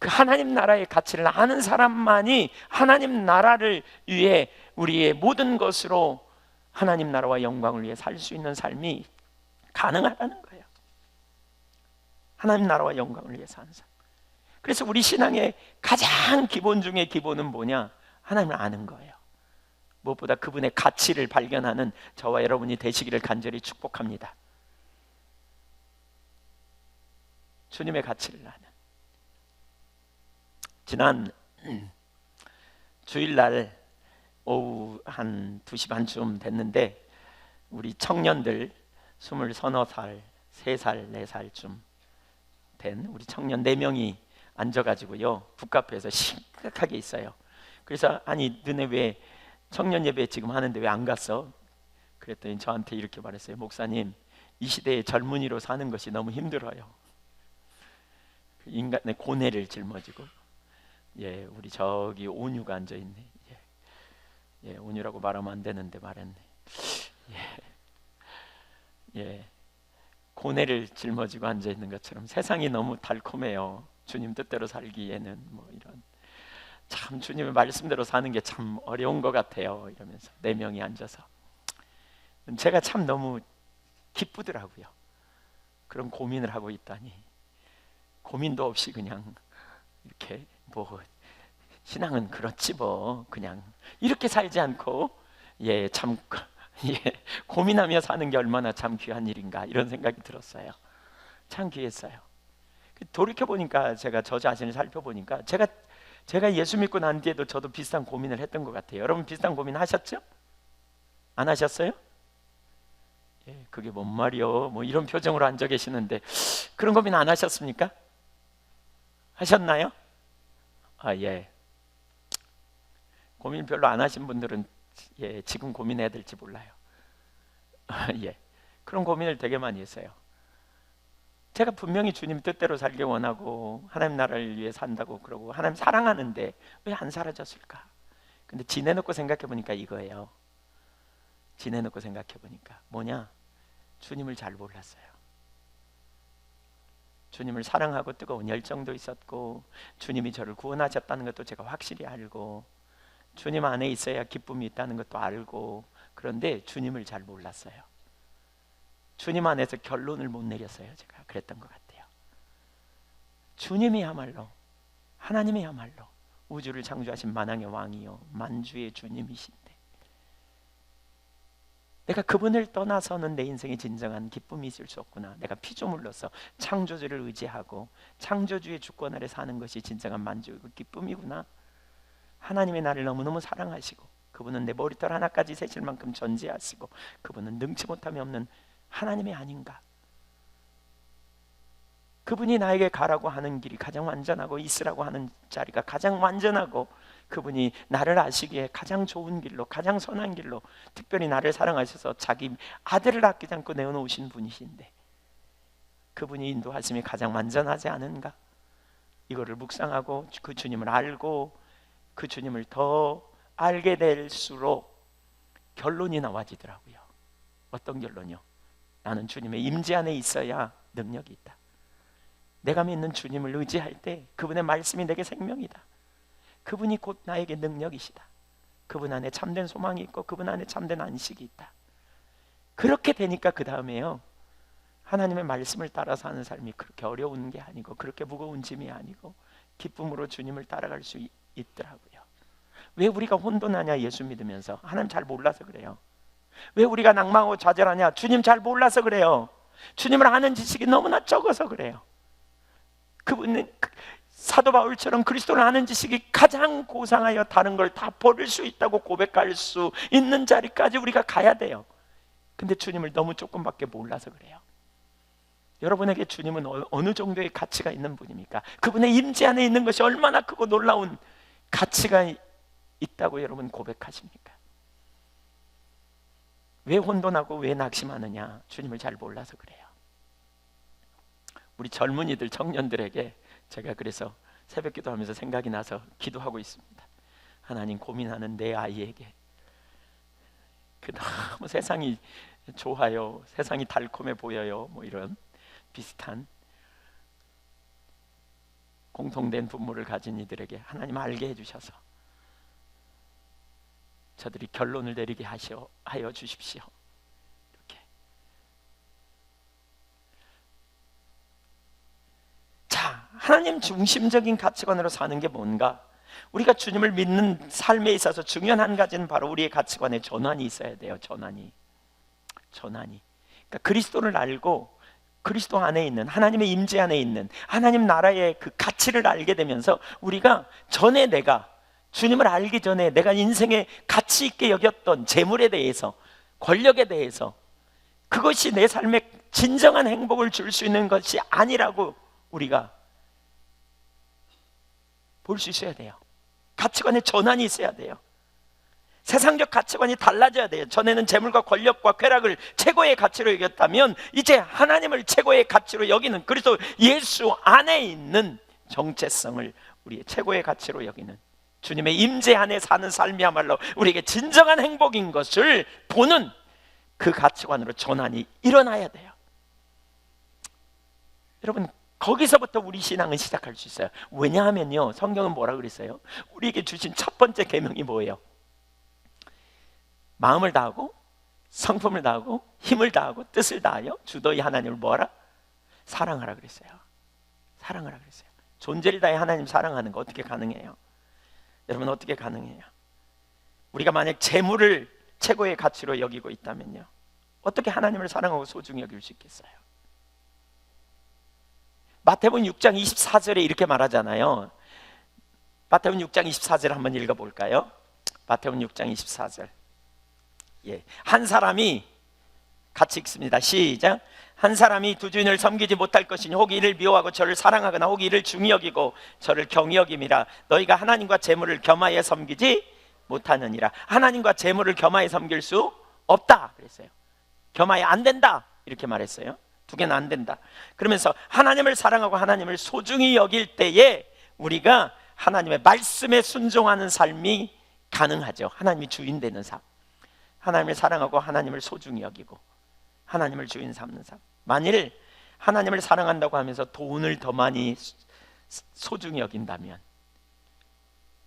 그 하나님 나라의 가치를 아는 사람만이 하나님 나라를 위해 우리의 모든 것으로 하나님 나라와 영광을 위해 살 수 있는 삶이 가능하다는 거예요. 하나님 나라와 영광을 위해 사는 삶. 그래서 우리 신앙의 가장 기본 중에 기본은 뭐냐? 하나님을 아는 거예요. 무엇보다 그분의 가치를 발견하는 저와 여러분이 되시기를 간절히 축복합니다. 주님의 가치를 아는. 지난 주일날 오후 한 2시 반쯤 됐는데 우리 청년들 20 서너 살, 3살, 4살쯤 된 우리 청년 4명이 앉아가지고요 북카페에서 심각하게 있어요. 그래서 아니 너네 왜 청년 예배 지금 하는데 왜 안 갔어? 그랬더니 저한테 이렇게 말했어요. 목사님, 이 시대에 젊은이로 사는 것이 너무 힘들어요. 인간의 고뇌를 짊어지고. 예, 우리 저기 온유가 앉아 있네. 예, 예, 온유라고 말하면 안 되는데 말했네. 예, 예, 고뇌를 짊어지고 앉아 있는 것처럼 세상이 너무 달콤해요. 주님 뜻대로 살기에는 뭐 이런, 참 주님의 말씀대로 사는 게 참 어려운 것 같아요. 이러면서 4명이 앉아서 제가 참 너무 기쁘더라고요. 그런 고민을 하고 있다니. 고민도 없이 그냥 이렇게 뭐 신앙은 그렇지 뭐 그냥 이렇게 살지 않고 예, 참 예, 고민하며 사는 게 얼마나 참 귀한 일인가 이런 생각이 들었어요. 참 귀했어요. 돌이켜 보니까 제가 저 자신을 살펴보니까 제가 예수 믿고 난 뒤에도 저도 비슷한 고민을 했던 것 같아요. 여러분 비슷한 고민 하셨죠? 안 하셨어요? 예, 그게 뭔 말이요? 뭐 이런 표정으로 앉아 계시는데 그런 고민 안 하셨습니까? 하셨나요? 아, 예. 고민 별로 안 하신 분들은 예, 지금 고민해야 될지 몰라요. 아, 예. 그런 고민을 되게 많이 했어요. 제가 분명히 주님 뜻대로 살기 원하고 하나님 나라를 위해 산다고 그러고 하나님 사랑하는데 왜 안 사라졌을까? 근데 지내놓고 생각해 보니까 이거예요. 지내놓고 생각해 보니까 뭐냐? 주님을 잘 몰랐어요. 주님을 사랑하고 뜨거운 열정도 있었고 주님이 저를 구원하셨다는 것도 제가 확실히 알고 주님 안에 있어야 기쁨이 있다는 것도 알고, 그런데 주님을 잘 몰랐어요. 주님 안에서 결론을 못 내렸어요. 제가 그랬던 것 같아요. 주님이야말로, 하나님이야말로 우주를 창조하신 만왕의 왕이요 만주의 주님이신데 내가 그분을 떠나서는 내 인생에 진정한 기쁨이 있을 수 없구나. 내가 피조물로서 창조주를 의지하고 창조주의 주권 아래 사는 것이 진정한 만족이고 기쁨이구나. 하나님의 나를 너무너무 사랑하시고 그분은 내 머리털 하나까지 세실 만큼 전지하시고 그분은 능치 못함이 없는 하나님이 아닌가. 그분이 나에게 가라고 하는 길이 가장 완전하고 있으라고 하는 자리가 가장 완전하고 그분이 나를 아시기에 가장 좋은 길로, 가장 선한 길로, 특별히 나를 사랑하셔서 자기 아들을 아끼지 않고 내어놓으신 분이신데 그분이 인도하심이 가장 완전하지 않은가? 이거를 묵상하고 그 주님을 알고 그 주님을 더 알게 될수록 결론이 나와지더라고요. 어떤 결론이요? 나는 주님의 임재 안에 있어야 능력이 있다. 내가 믿는 주님을 의지할 때 그분의 말씀이 내게 생명이다. 그분이 곧 나에게 능력이시다. 그분 안에 참된 소망이 있고 그분 안에 참된 안식이 있다. 그렇게 되니까 그 다음에요, 하나님의 말씀을 따라서 하는 삶이 그렇게 어려운 게 아니고 그렇게 무거운 짐이 아니고 기쁨으로 주님을 따라갈 수 있더라고요. 왜 우리가 혼돈하냐? 예수 믿으면서 하나님 잘 몰라서 그래요. 왜 우리가 낭망하고 좌절하냐? 주님 잘 몰라서 그래요. 주님을 아는 지식이 너무나 적어서 그래요. 그분은 사도 바울처럼 그리스도를 아는 지식이 가장 고상하여 다른 걸 다 버릴 수 있다고 고백할 수 있는 자리까지 우리가 가야 돼요. 근데 주님을 너무 조금밖에 몰라서 그래요. 여러분에게 주님은 어느 정도의 가치가 있는 분입니까? 그분의 임재 안에 있는 것이 얼마나 크고 놀라운 가치가 있다고 여러분 고백하십니까? 왜 혼돈하고 왜 낙심하느냐? 주님을 잘 몰라서 그래요. 우리 젊은이들, 청년들에게 제가 그래서 새벽 기도하면서 생각이 나서 기도하고 있습니다. 하나님, 고민하는 내 아이에게 그 너무 세상이 좋아요, 세상이 달콤해 보여요, 뭐 이런 비슷한 공통된 분모를 가진 이들에게 하나님 알게 해주셔서 저들이 결론을 내리게 하여 주십시오. 이렇게. 자, 하나님 중심적인 가치관으로 사는 게 뭔가? 우리가 주님을 믿는 삶에 있어서 중요한 한 가지는 바로 우리의 가치관에 전환이 있어야 돼요. 전환이. 그러니까 그리스도를 알고 그리스도 안에 있는, 하나님의 임재 안에 있는 하나님 나라의 그 가치를 알게 되면서 우리가 전에 내가 주님을 알기 전에 내가 인생에 가치 있게 여겼던 재물에 대해서, 권력에 대해서 그것이 내 삶에 진정한 행복을 줄 수 있는 것이 아니라고 우리가 볼 수 있어야 돼요. 가치관의 전환이 있어야 돼요. 세상적 가치관이 달라져야 돼요. 전에는 재물과 권력과 쾌락을 최고의 가치로 여겼다면 이제 하나님을 최고의 가치로 여기는, 그래서 예수 안에 있는 정체성을 우리의 최고의 가치로 여기는, 주님의 임재 안에 사는 삶이야말로 우리에게 진정한 행복인 것을 보는 그 가치관으로 전환이 일어나야 돼요. 여러분, 거기서부터 우리 신앙은 시작할 수 있어요. 왜냐하면요, 성경은 뭐라 그랬어요? 우리에게 주신 첫 번째 계명이 뭐예요? 마음을 다하고 성품을 다하고 힘을 다하고 뜻을 다하여 주 너희 하나님을 뭐하라? 사랑하라 그랬어요. 사랑하라 그랬어요. 존재를 다해 하나님 사랑하는 거 어떻게 가능해요? 여러분, 어떻게 가능해요? 우리가 만약 재물을 최고의 가치로 여기고 있다면요, 어떻게 하나님을 사랑하고 소중히 여길 수 있겠어요? 마태복음 6장 24절에 이렇게 말하잖아요. 마태복음 6장 24절 한번 읽어볼까요? 마태복음 6장 24절. 한 사람이, 같이 읽습니다. 시작. 한 사람이 두 주인을 섬기지 못할 것이니 혹 이를 미워하고 저를 사랑하거나 혹 이를 중히 여기고 저를 경히 여김이라. 너희가 하나님과 재물을 겸하여 섬기지 못하느니라. 하나님과 재물을 겸하여 섬길 수 없다 그랬어요. 겸하여 안 된다 이렇게 말했어요. 두 개는 안 된다. 그러면서 하나님을 사랑하고 하나님을 소중히 여길 때에 우리가 하나님의 말씀에 순종하는 삶이 가능하죠. 하나님이 주인 되는 삶, 하나님을 사랑하고 하나님을 소중히 여기고 하나님을 주인 삼는 삶. 만일 하나님을 사랑한다고 하면서 돈을 더 많이 소중히 여긴다면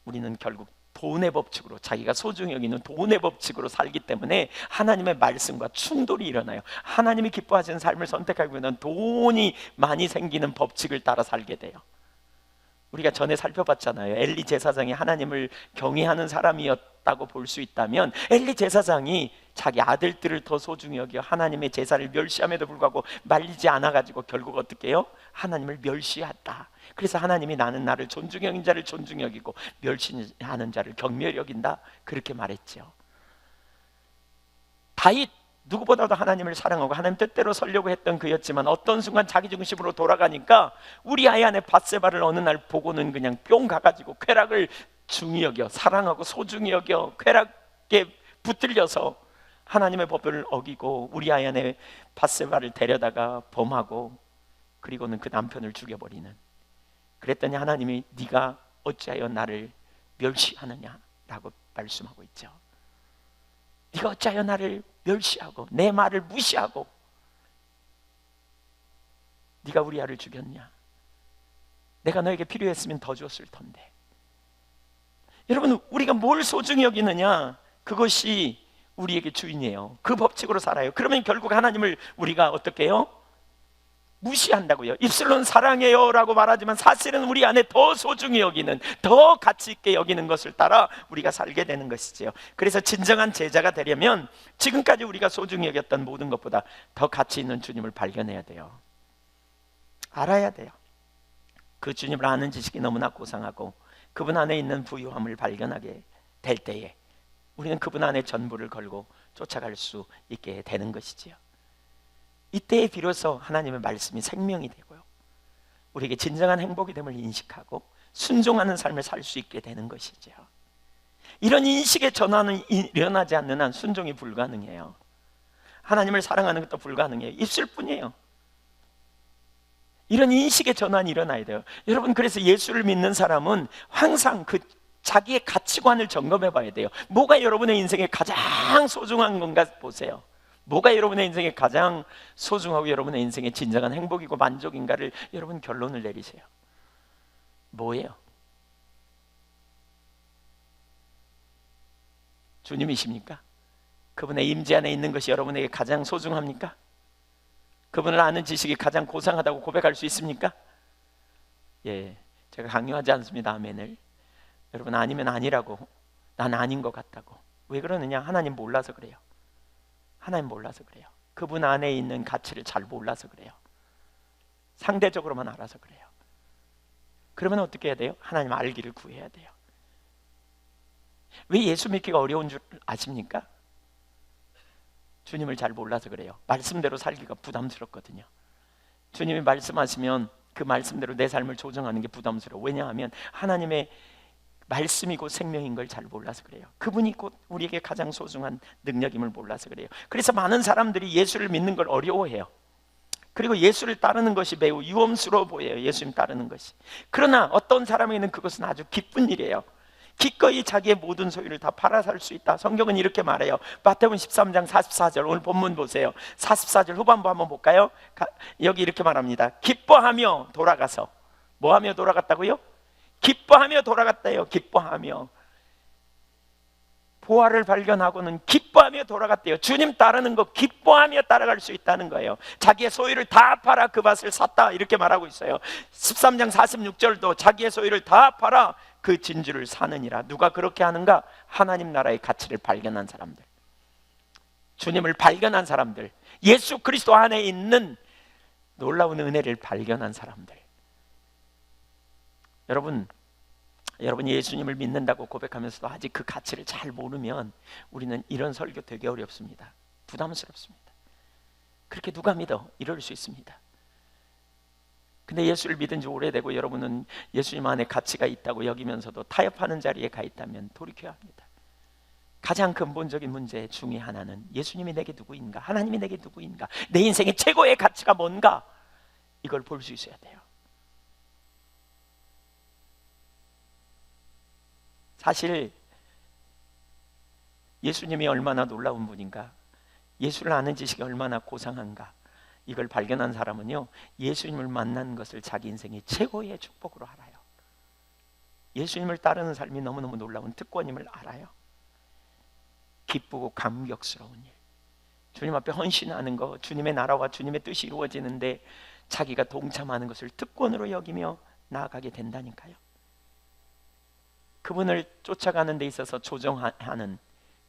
우리는 결국 돈의 법칙으로, 자기가 소중히 여기는 돈의 법칙으로 살기 때문에 하나님의 말씀과 충돌이 일어나요. 하나님이 기뻐하시는 삶을 선택하기보다는 돈이 많이 생기는 법칙을 따라 살게 돼요. 우리가 전에 살펴봤잖아요. 엘리 제사장이 하나님을 경외하는 사람이었다고 볼 수 있다면 엘리 제사장이 자기 아들들을 더 소중히 여겨 하나님의 제사를 멸시함에도 불구하고 말리지 않아가지고 결국 어떻게 해요? 하나님을 멸시했다. 그래서 하나님이 나는 나를 존중히 여긴 자를 존중히 여기고 멸시하는 자를 경멸히 여긴다 그렇게 말했죠. 다윗, 누구보다도 하나님을 사랑하고 하나님 뜻대로 살려고 했던 그였지만 어떤 순간 자기 중심으로 돌아가니까 우리 아이 안에 밧세바를 어느 날 보고는 그냥 뿅 가가지고 쾌락을 중히 여겨 사랑하고 소중히 여겨 쾌락에 붙들려서 하나님의 법을 어기고 우리 아이 안에 밧세바를 데려다가 범하고 그리고는 그 남편을 죽여버리는. 그랬더니 하나님이 네가 어찌하여 나를 멸시하느냐라고 말씀하고 있죠. 네가 어찌하여 나를 멸시하고 내 말을 무시하고 네가 우리아를 죽였냐? 내가 너에게 필요했으면 더 줬을 텐데. 여러분, 우리가 뭘 소중히 여기느냐, 그것이 우리에게 주인이에요. 그 법칙으로 살아요. 그러면 결국 하나님을 우리가 어떻게 해요? 무시한다고요. 입술로는 사랑해요 라고 말하지만 사실은 우리 안에 더 소중히 여기는, 더 가치 있게 여기는 것을 따라 우리가 살게 되는 것이지요. 그래서 진정한 제자가 되려면 지금까지 우리가 소중히 여겼던 모든 것보다 더 가치 있는 주님을 발견해야 돼요. 알아야 돼요. 그 주님을 아는 지식이 너무나 고상하고 그분 안에 있는 부유함을 발견하게 될 때에 우리는 그분 안에 전부를 걸고 쫓아갈 수 있게 되는 것이지요. 이때에 비로소 하나님의 말씀이 생명이 되고요, 우리에게 진정한 행복이 됨을 인식하고 순종하는 삶을 살 수 있게 되는 것이죠. 이런 인식의 전환은 일어나지 않는 한 순종이 불가능해요. 하나님을 사랑하는 것도 불가능해요. 입술뿐이에요. 이런 인식의 전환이 일어나야 돼요. 여러분, 그래서 예수를 믿는 사람은 항상 그 자기의 가치관을 점검해 봐야 돼요. 뭐가 여러분의 인생에 가장 소중한 건가 보세요. 뭐가 여러분의 인생에 가장 소중하고 여러분의 인생에 진정한 행복이고 만족인가를 여러분 결론을 내리세요. 뭐예요? 주님이십니까? 그분의 임재 안에 있는 것이 여러분에게 가장 소중합니까? 그분을 아는 지식이 가장 고상하다고 고백할 수 있습니까? 예, 제가 강요하지 않습니다. 아멘을. 여러분, 아니면 아니라고, 난 아닌 것 같다고. 왜 그러느냐? 하나님 몰라서 그래요. 하나님 몰라서 그래요. 그분 안에 있는 가치를 잘 몰라서 그래요. 상대적으로만 알아서 그래요. 그러면 어떻게 해야 돼요? 하나님 알기를 구해야 돼요. 왜 예수 믿기가 어려운 줄 아십니까? 주님을 잘 몰라서 그래요. 말씀대로 살기가 부담스럽거든요. 주님이 말씀하시면 그 말씀대로 내 삶을 조정하는 게 부담스러워. 왜냐하면 하나님의 말씀이고 생명인 걸 잘 몰라서 그래요. 그분이 곧 우리에게 가장 소중한 능력임을 몰라서 그래요. 그래서 많은 사람들이 예수를 믿는 걸 어려워해요. 그리고 예수를 따르는 것이 매우 위험스러워 보여요. 예수님 따르는 것이. 그러나 어떤 사람에게는 그것은 아주 기쁜 일이에요. 기꺼이 자기의 모든 소유를 다 팔아 살 수 있다. 성경은 이렇게 말해요. 마태복음 13장 44절, 오늘 본문 보세요. 44절 후반부 한번 볼까요? 여기 이렇게 말합니다. 기뻐하며 돌아가서, 뭐하며 돌아갔다고요? 기뻐하며 돌아갔다요. 기뻐하며. 보화를 발견하고는 기뻐하며 돌아갔대요. 주님 따르는 거 기뻐하며 따라갈 수 있다는 거예요. 자기의 소유를 다 팔아 그 밭을 샀다, 이렇게 말하고 있어요. 13장 46절도 자기의 소유를 다 팔아 그 진주를 사느니라. 누가 그렇게 하는가? 하나님 나라의 가치를 발견한 사람들, 주님을 발견한 사람들, 예수 그리스도 안에 있는 놀라운 은혜를 발견한 사람들. 여러분 예수님을 믿는다고 고백하면서도 아직 그 가치를 잘 모르면 우리는 이런 설교 되게 어렵습니다. 부담스럽습니다. 그렇게 누가 믿어? 이럴 수 있습니다. 근데 예수를 믿은 지 오래되고 여러분은 예수님 안에 가치가 있다고 여기면서도 타협하는 자리에 가 있다면 돌이켜야 합니다. 가장 근본적인 문제 중에 하나는 예수님이 내게 누구인가? 하나님이 내게 누구인가? 내 인생의 최고의 가치가 뭔가? 이걸 볼 수 있어야 돼요. 사실 예수님이 얼마나 놀라운 분인가, 예수를 아는 지식이 얼마나 고상한가, 이걸 발견한 사람은요, 예수님을 만난 것을 자기 인생의 최고의 축복으로 알아요. 예수님을 따르는 삶이 너무너무 놀라운 특권임을 알아요. 기쁘고 감격스러운 일, 주님 앞에 헌신하는 거, 주님의 나라와 주님의 뜻이 이루어지는데 자기가 동참하는 것을 특권으로 여기며 나아가게 된다니까요. 그분을 쫓아가는 데 있어서 조정하는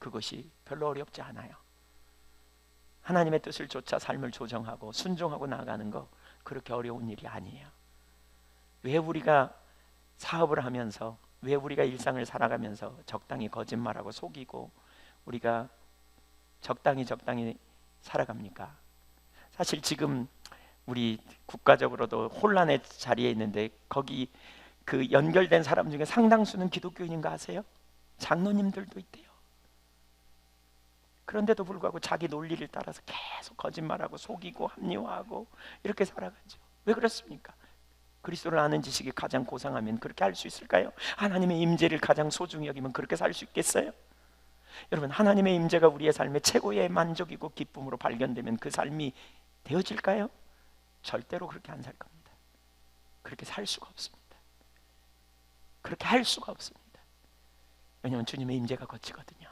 그것이 별로 어렵지 않아요. 하나님의 뜻을 쫓아 삶을 조정하고 순종하고 나아가는 거 그렇게 어려운 일이 아니에요. 왜 우리가 사업을 하면서, 왜 우리가 일상을 살아가면서 적당히 거짓말하고 속이고 우리가 적당히 살아갑니까? 사실 지금 우리 국가적으로도 혼란의 자리에 있는데 거기 그 연결된 사람 중에 상당수는 기독교인인가 아세요? 장로님들도 있대요. 그런데도 불구하고 자기 논리를 따라서 계속 거짓말하고 속이고 합리화하고 이렇게 살아가죠. 왜 그렇습니까? 그리스도를 아는 지식이 가장 고상하면 그렇게 할 수 있을까요? 하나님의 임재를 가장 소중히 여기면 그렇게 살 수 있겠어요? 여러분, 하나님의 임재가 우리의 삶의 최고의 만족이고 기쁨으로 발견되면 그 삶이 되어질까요? 절대로 그렇게 안 살 겁니다. 그렇게 살 수가 없습니다. 그렇게 할 수가 없습니다. 왜냐하면 주님의 임재가 거치거든요.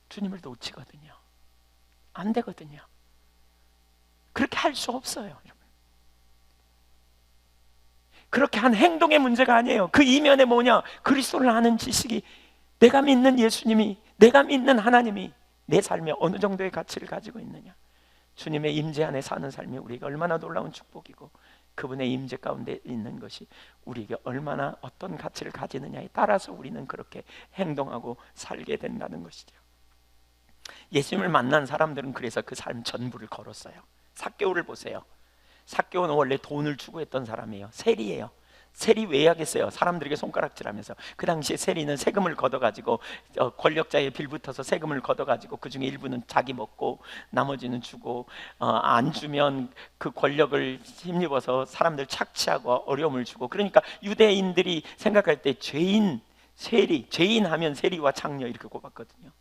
주님을 놓치거든요. 안 되거든요. 그렇게 할 수 없어요, 여러분. 그렇게 한 행동의 문제가 아니에요. 그 이면에 뭐냐? 그리스도를 아는 지식이, 내가 믿는 예수님이, 내가 믿는 하나님이 내 삶에 어느 정도의 가치를 가지고 있느냐. 주님의 임재 안에 사는 삶이 우리에게 얼마나 놀라운 축복이고 그분의 임재 가운데 있는 것이 우리에게 얼마나 어떤 가치를 가지느냐에 따라서 우리는 그렇게 행동하고 살게 된다는 것이죠. 예수님을 만난 사람들은 그래서 그 삶 전부를 걸었어요. 삭개오를 보세요. 삭개오는 원래 돈을 추구했던 사람이에요. 세리예요. 세리 왜 하겠어요? 사람들에게 손가락질하면서. 그 당시에 세리는 세금을 걷어가지고 권력자의 빌붙어서 세금을 걷어가지고 그 중에 일부는 자기 먹고 나머지는 주고, 안 주면 그 권력을 힘입어서 사람들 착취하고 어려움을 주고. 그러니까 유대인들이 생각할 때 죄인, 세리, 죄인 하면 세리와 창녀 이렇게 꼽았거든요.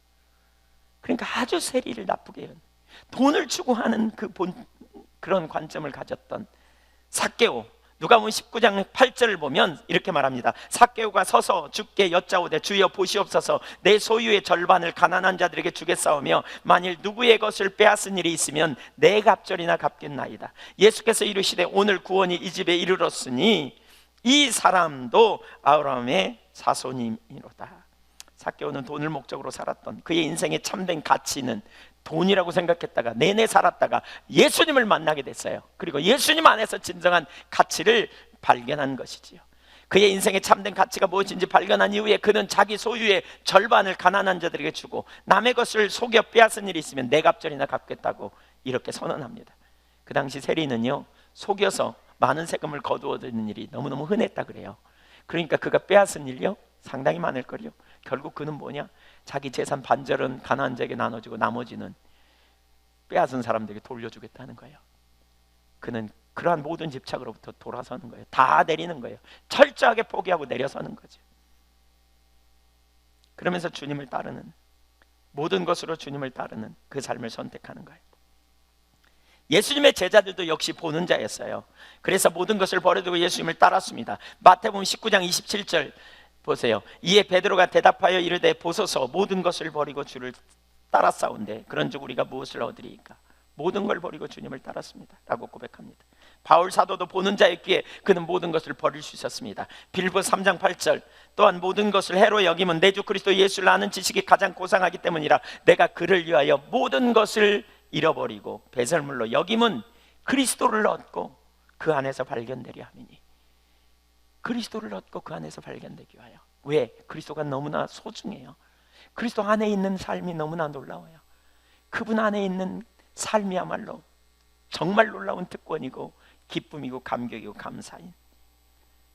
그러니까 아주 세리를 나쁘게 해요. 돈을 추구하는 그런 관점을 가졌던 삭개오. 누가복음 19장 8절을 보면 이렇게 말합니다. 삭개오가 서서 주께 여짜오되 주여 보시옵소서, 내 소유의 절반을 가난한 자들에게 주겠사오며 만일 누구의 것을 빼앗은 일이 있으면 내 갑절이나 갚겠나이다. 예수께서 이르시되 오늘 구원이 이 집에 이르렀으니 이 사람도 아브라함의 자손이로다. 삭개오는 돈을 목적으로 살았던 그의 인생의 참된 가치는 돈이라고 생각했다가 내내 살았다가 예수님을 만나게 됐어요. 그리고 예수님 안에서 진정한 가치를 발견한 것이지요. 그의 인생의 참된 가치가 무엇인지 발견한 이후에 그는 자기 소유의 절반을 가난한 자들에게 주고 남의 것을 속여 빼앗은 일이 있으면 내 갑절이나 갚겠다고 이렇게 선언합니다. 그 당시 세리는요, 속여서 많은 세금을 거두어 드는 일이 너무너무 흔했다 그래요. 그러니까 그가 빼앗은 일요, 상당히 많을걸요. 결국 그는 뭐냐? 자기 재산 반절은 가나안 자에게 나눠주고 나머지는 빼앗은 사람들에게 돌려주겠다는 거예요. 그는 그러한 모든 집착으로부터 돌아서는 거예요. 다 내리는 거예요. 철저하게 포기하고 내려서는 거죠. 그러면서 주님을 따르는, 모든 것으로 주님을 따르는 그 삶을 선택하는 거예요. 예수님의 제자들도 역시 보는 자였어요. 그래서 모든 것을 버려두고 예수님을 따랐습니다. 마태복음 19장 27절 보세요. 이에 베드로가 대답하여 이르되 보소서, 모든 것을 버리고 주를 따랐사온데 그런즉 우리가 무엇을 얻으리이까? 모든 걸 버리고 주님을 따랐습니다 라고 고백합니다. 바울 사도도 보는 자였기에 그는 모든 것을 버릴 수 있었습니다. 빌보 3장 8절 또한 모든 것을 해로 여기면 내 주 그리스도 예수를 아는 지식이 가장 고상하기 때문이라 내가 그를 위하여 모든 것을 잃어버리고 배설물로 여김은 그리스도를 얻고 그 안에서 발견되려 함이니. 그리스도를 얻고 그 안에서 발견되기 위하여. 왜? 그리스도가 너무나 소중해요. 그리스도 안에 있는 삶이 너무나 놀라워요. 그분 안에 있는 삶이야말로 정말 놀라운 특권이고 기쁨이고 감격이고 감사인,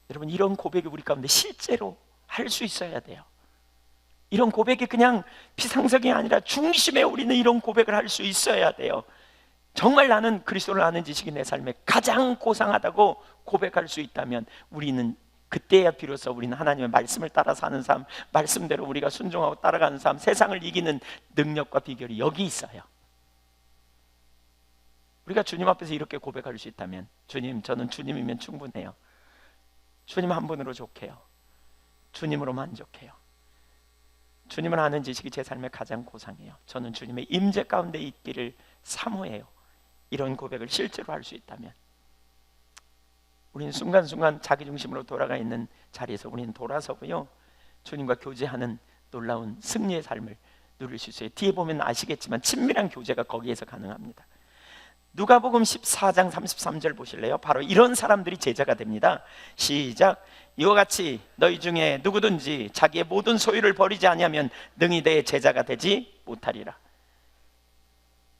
여러분 이런 고백이 우리 가운데 실제로 할 수 있어야 돼요. 이런 고백이 그냥 피상적이 아니라 중심에 우리는 이런 고백을 할 수 있어야 돼요. 정말 나는 그리스도를 아는 지식이 내 삶에 가장 고상하다고 고백할 수 있다면 우리는 그때야 비로소 우리는 하나님의 말씀을 따라 사는 삶, 말씀대로 우리가 순종하고 따라가는 삶, 세상을 이기는 능력과 비결이 여기 있어요. 우리가 주님 앞에서 이렇게 고백할 수 있다면, 주님, 저는 주님이면 충분해요. 주님 한 분으로 족해요. 주님으로 만족해요. 주님을 아는 지식이 제 삶의 가장 고상해요. 저는 주님의 임재 가운데 있기를 사모해요. 이런 고백을 실제로 할 수 있다면 우리는 순간순간 자기 중심으로 돌아가 있는 자리에서 우리는 돌아서고요, 주님과 교제하는 놀라운 승리의 삶을 누릴 수 있어요. 뒤에 보면 아시겠지만 친밀한 교제가 거기에서 가능합니다. 누가복음 14장 33절 보실래요? 바로 이런 사람들이 제자가 됩니다. 시작. 이와 같이 너희 중에 누구든지 자기의 모든 소유를 버리지 아니하면 능히 내 제자가 되지 못하리라.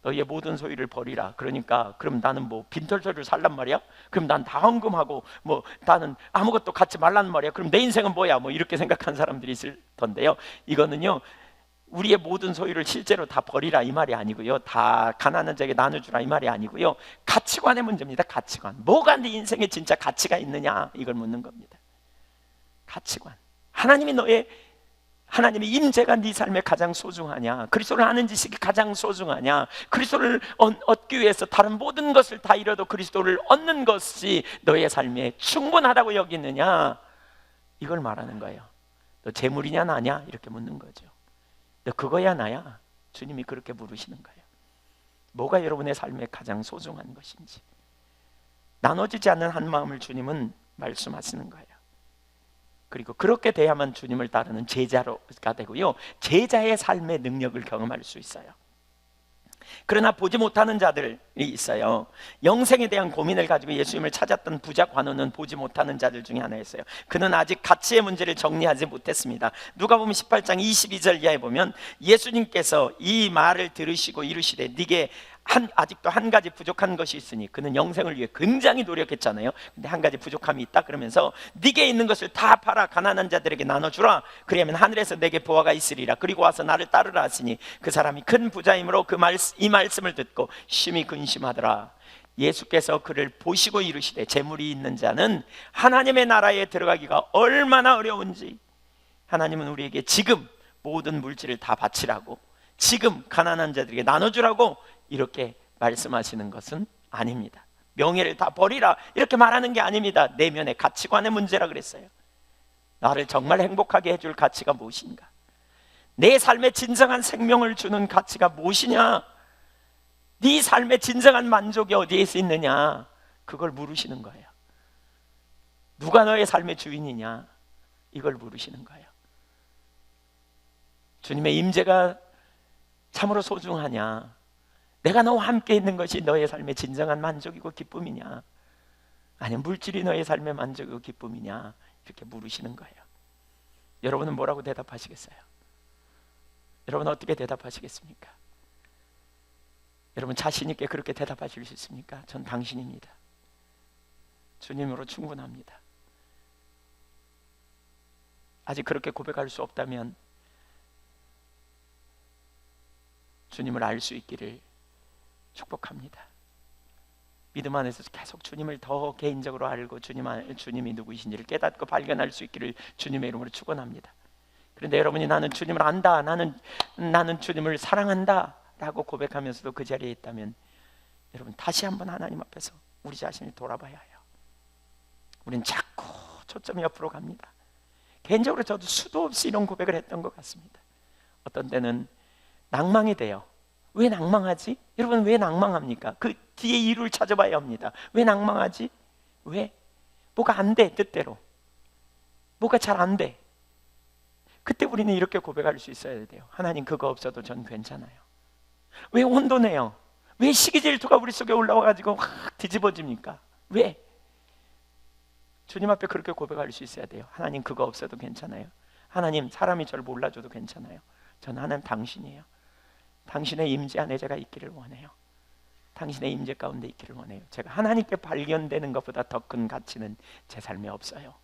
너희의 모든 소유를 버리라. 그러니까 그럼 나는 뭐 빈털터리를 살란 말이야? 그럼 난 다 헌금하고 뭐 나는 아무것도 갖지 말란 말이야? 그럼 내 인생은 뭐야? 뭐 이렇게 생각한 사람들이 있을 텐데요, 이거는요 우리의 모든 소유를 실제로 다 버리라 이 말이 아니고요, 다 가난한 자에게 나눠주라 이 말이 아니고요, 가치관의 문제입니다. 가치관. 뭐가 네 인생에 진짜 가치가 있느냐, 이걸 묻는 겁니다. 가치관. 하나님의 임재가 네 삶에 가장 소중하냐? 그리스도를 아는 지식이 가장 소중하냐? 그리스도를 얻기 위해서 다른 모든 것을 다 잃어도 그리스도를 얻는 것이 너의 삶에 충분하다고 여기느냐? 이걸 말하는 거예요. 너 재물이냐 나냐? 이렇게 묻는 거죠. 너 그거야 나야? 주님이 그렇게 물으시는 거예요. 뭐가 여러분의 삶에 가장 소중한 것인지 나눠지지 않는 한 마음을 주님은 말씀하시는 거예요. 그리고 그렇게 돼야만 주님을 따르는 제자가 되고요, 제자의 삶의 능력을 경험할 수 있어요. 그러나 보지 못하는 자들이 있어요. 영생에 대한 고민을 가지고 예수님을 찾았던 부자 관원은 보지 못하는 자들 중에 하나였어요. 그는 아직 가치의 문제를 정리하지 못했습니다. 누가복음 18장 22절 이하에 보면 예수님께서 이 말을 들으시고 이르시되 네게 아직도 한 가지 부족한 것이 있으니, 그는 영생을 위해 굉장히 노력했잖아요. 근데 한 가지 부족함이 있다 그러면서 네게 있는 것을 다 팔아 가난한 자들에게 나눠주라. 그리하면 하늘에서 내게 보화가 있으리라. 그리고 와서 나를 따르라 하시니 그 사람이 큰 부자이므로 이 말씀을 듣고 심히 근심하더라. 예수께서 그를 보시고 이르시되 재물이 있는 자는 하나님의 나라에 들어가기가 얼마나 어려운지. 하나님은 우리에게 지금 모든 물질을 다 바치라고, 지금 가난한 자들에게 나눠주라고 이렇게 말씀하시는 것은 아닙니다. 명예를 다 버리라 이렇게 말하는 게 아닙니다. 내면의 가치관의 문제라 그랬어요. 나를 정말 행복하게 해줄 가치가 무엇인가? 내 삶에 진정한 생명을 주는 가치가 무엇이냐? 네 삶의 진정한 만족이 어디에 있느냐? 그걸 물으시는 거예요. 누가 너의 삶의 주인이냐? 이걸 물으시는 거예요. 주님의 임재가 참으로 소중하냐? 내가 너와 함께 있는 것이 너의 삶의 진정한 만족이고 기쁨이냐? 아니면 물질이 너의 삶의 만족이고 기쁨이냐? 이렇게 물으시는 거예요. 여러분은 뭐라고 대답하시겠어요? 여러분은 어떻게 대답하시겠습니까? 여러분 자신 있게 그렇게 대답하실 수 있습니까? 전 당신입니다. 주님으로 충분합니다. 아직 그렇게 고백할 수 없다면 주님을 알 수 있기를 축복합니다. 믿음 안에서 계속 주님을 더 개인적으로 알고 주님이 누구이신지를 깨닫고 발견할 수 있기를 주님의 이름으로 축원합니다. 그런데 여러분이 나는 주님을 안다, 나는 주님을 사랑한다 라고 고백하면서도 그 자리에 있다면 여러분 다시 한번 하나님 앞에서 우리 자신을 돌아봐야 해요. 우리는 자꾸 초점이 옆으로 갑니다. 개인적으로 저도 수도 없이 이런 고백을 했던 것 같습니다. 어떤 때는 낭망이 돼요. 왜 낭망하지? 여러분 왜 낭망합니까? 그 뒤에 이유를 찾아봐야 합니다. 왜 낭망하지? 왜? 뭐가 안 돼, 뜻대로. 뭐가 잘 안 돼. 그때 우리는 이렇게 고백할 수 있어야 돼요. 하나님 그거 없어도 전 괜찮아요. 왜 혼돈해요? 왜 시기 질투가 우리 속에 올라와가지고 확 뒤집어집니까? 왜? 주님 앞에 그렇게 고백할 수 있어야 돼요. 하나님 그거 없어도 괜찮아요. 하나님 사람이 저를 몰라줘도 괜찮아요. 저는 하나님 당신이에요. 당신의 임재 안에 제가 있기를 원해요. 당신의 임재 가운데 있기를 원해요. 제가 하나님께 발견되는 것보다 더 큰 가치는 제 삶에 없어요.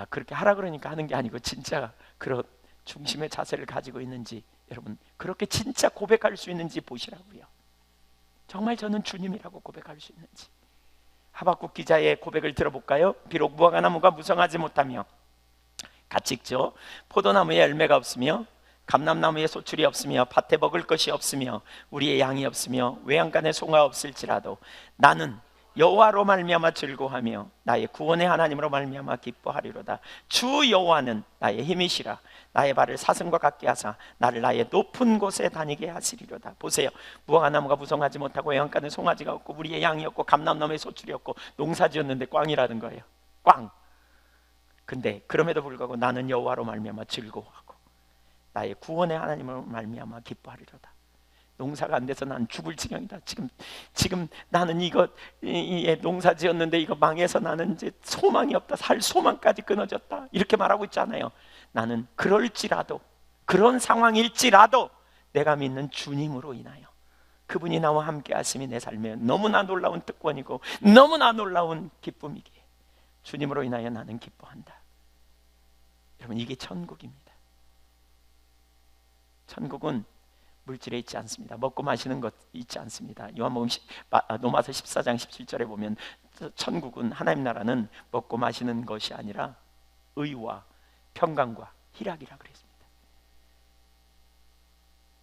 그렇게 하라 그러니까 하는 게 아니고 진짜 그런 중심의 자세를 가지고 있는지 여러분 그렇게 진짜 고백할 수 있는지 보시라고요. 정말 저는 주님이라고 고백할 수 있는지. 하박국 기자의 고백을 들어볼까요? 비록 무화과나무가 무성하지 못하며 같이 읽죠. 포도나무에 열매가 없으며 감람나무에 소출이 없으며 밭에 먹을 것이 없으며 우리의 양이 없으며 외양간에 송아 없을지라도 나는 여호와로 말미암아 즐거워하며 나의 구원의 하나님으로 말미암아 기뻐하리로다. 주 여호와는 나의 힘이시라. 나의 발을 사슴과 같게 하사 나를 나의 높은 곳에 다니게 하시리로다. 보세요. 무화과나무가 무성하지 못하고 외양간에 송아지가 없고 우리의 양이 없고 감람나무에 소출이 없고 농사지었는데 꽝이라는 거예요. 꽝. 근데 그럼에도 불구하고 나는 여호와로 말미암아 즐거워하고 나의 구원의 하나님으로 말미암아 기뻐하리로다. 농사가 안 돼서 난 죽을 지경이다. 지금 나는 이거 농사 지었는데 이거 망해서 나는 이제 소망이 없다. 살 소망까지 끊어졌다. 이렇게 말하고 있잖아요. 나는 그럴지라도 그런 상황일지라도 내가 믿는 주님으로 인하여 그분이 나와 함께 하심이 내 삶에 너무나 놀라운 특권이고 너무나 놀라운 기쁨이기에 주님으로 인하여 나는 기뻐한다. 여러분 이게 천국입니다. 천국은 물질에 있지 않습니다. 먹고 마시는 것 있지 않습니다. 요한복음 로마서 14장 17절에 보면 천국은 하나님 나라는 먹고 마시는 것이 아니라 의와 평강과 희락이라 그랬습니다.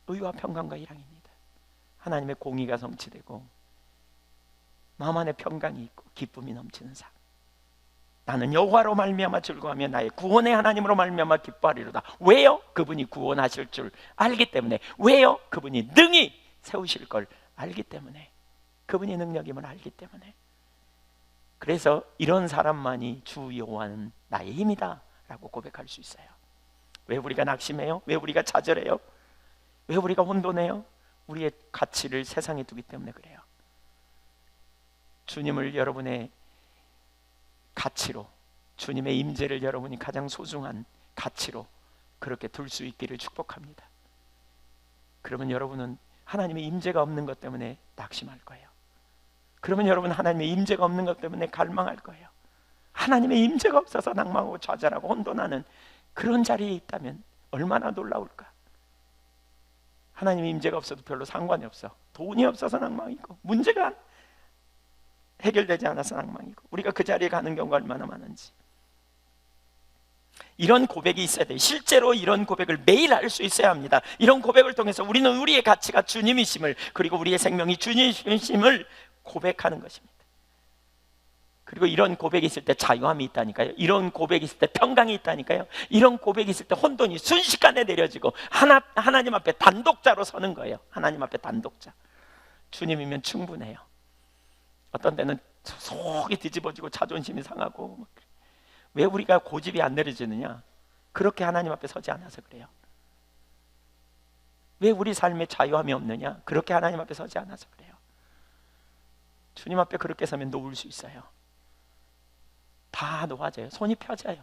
의와 평강과 희락입니다. 하나님의 공의가 성취되고 마음 안에 평강이 있고 기쁨이 넘치는 삶. 나는 여호와로 말미암아 즐거워하며 나의 구원의 하나님으로 말미암아 기뻐하리로다. 왜요? 그분이 구원하실 줄 알기 때문에. 왜요? 그분이 능히 세우실 걸 알기 때문에. 그분이 능력임을 알기 때문에. 그래서 이런 사람만이 주 여호와는 나의 힘이다 라고 고백할 수 있어요. 왜 우리가 낙심해요? 왜 우리가 좌절해요? 왜 우리가 혼돈해요? 우리의 가치를 세상에 두기 때문에 그래요. 주님을 여러분의 가치로, 주님의 임재를 여러분이 가장 소중한 가치로 그렇게 둘 수 있기를 축복합니다. 그러면 여러분은 하나님의 임재가 없는 것 때문에 낙심할 거예요. 그러면 여러분 하나님의 임재가 없는 것 때문에 갈망할 거예요. 하나님의 임재가 없어서 낭망하고 좌절하고 혼돈하는 그런 자리에 있다면 얼마나 놀라울까. 하나님의 임재가 없어도 별로 상관이 없어. 돈이 없어서 낭망이고 문제가 해결되지 않아서 낭망이고 우리가 그 자리에 가는 경우가 얼마나 많은지. 이런 고백이 있어야 돼요. 실제로 이런 고백을 매일 할 수 있어야 합니다. 이런 고백을 통해서 우리는 우리의 가치가 주님이심을, 그리고 우리의 생명이 주님이심을 고백하는 것입니다. 그리고 이런 고백이 있을 때 자유함이 있다니까요. 이런 고백이 있을 때 평강이 있다니까요. 이런 고백이 있을 때 혼돈이 순식간에 내려지고 하나님 앞에 단독자로 서는 거예요. 하나님 앞에 단독자. 주님이면 충분해요. 어떤 때는 속이 뒤집어지고 자존심이 상하고. 왜 우리가 고집이 안 내려지느냐? 그렇게 하나님 앞에 서지 않아서 그래요. 왜 우리 삶에 자유함이 없느냐? 그렇게 하나님 앞에 서지 않아서 그래요. 주님 앞에 그렇게 서면 놓을 수 있어요. 다 놓아져요. 손이 펴져요.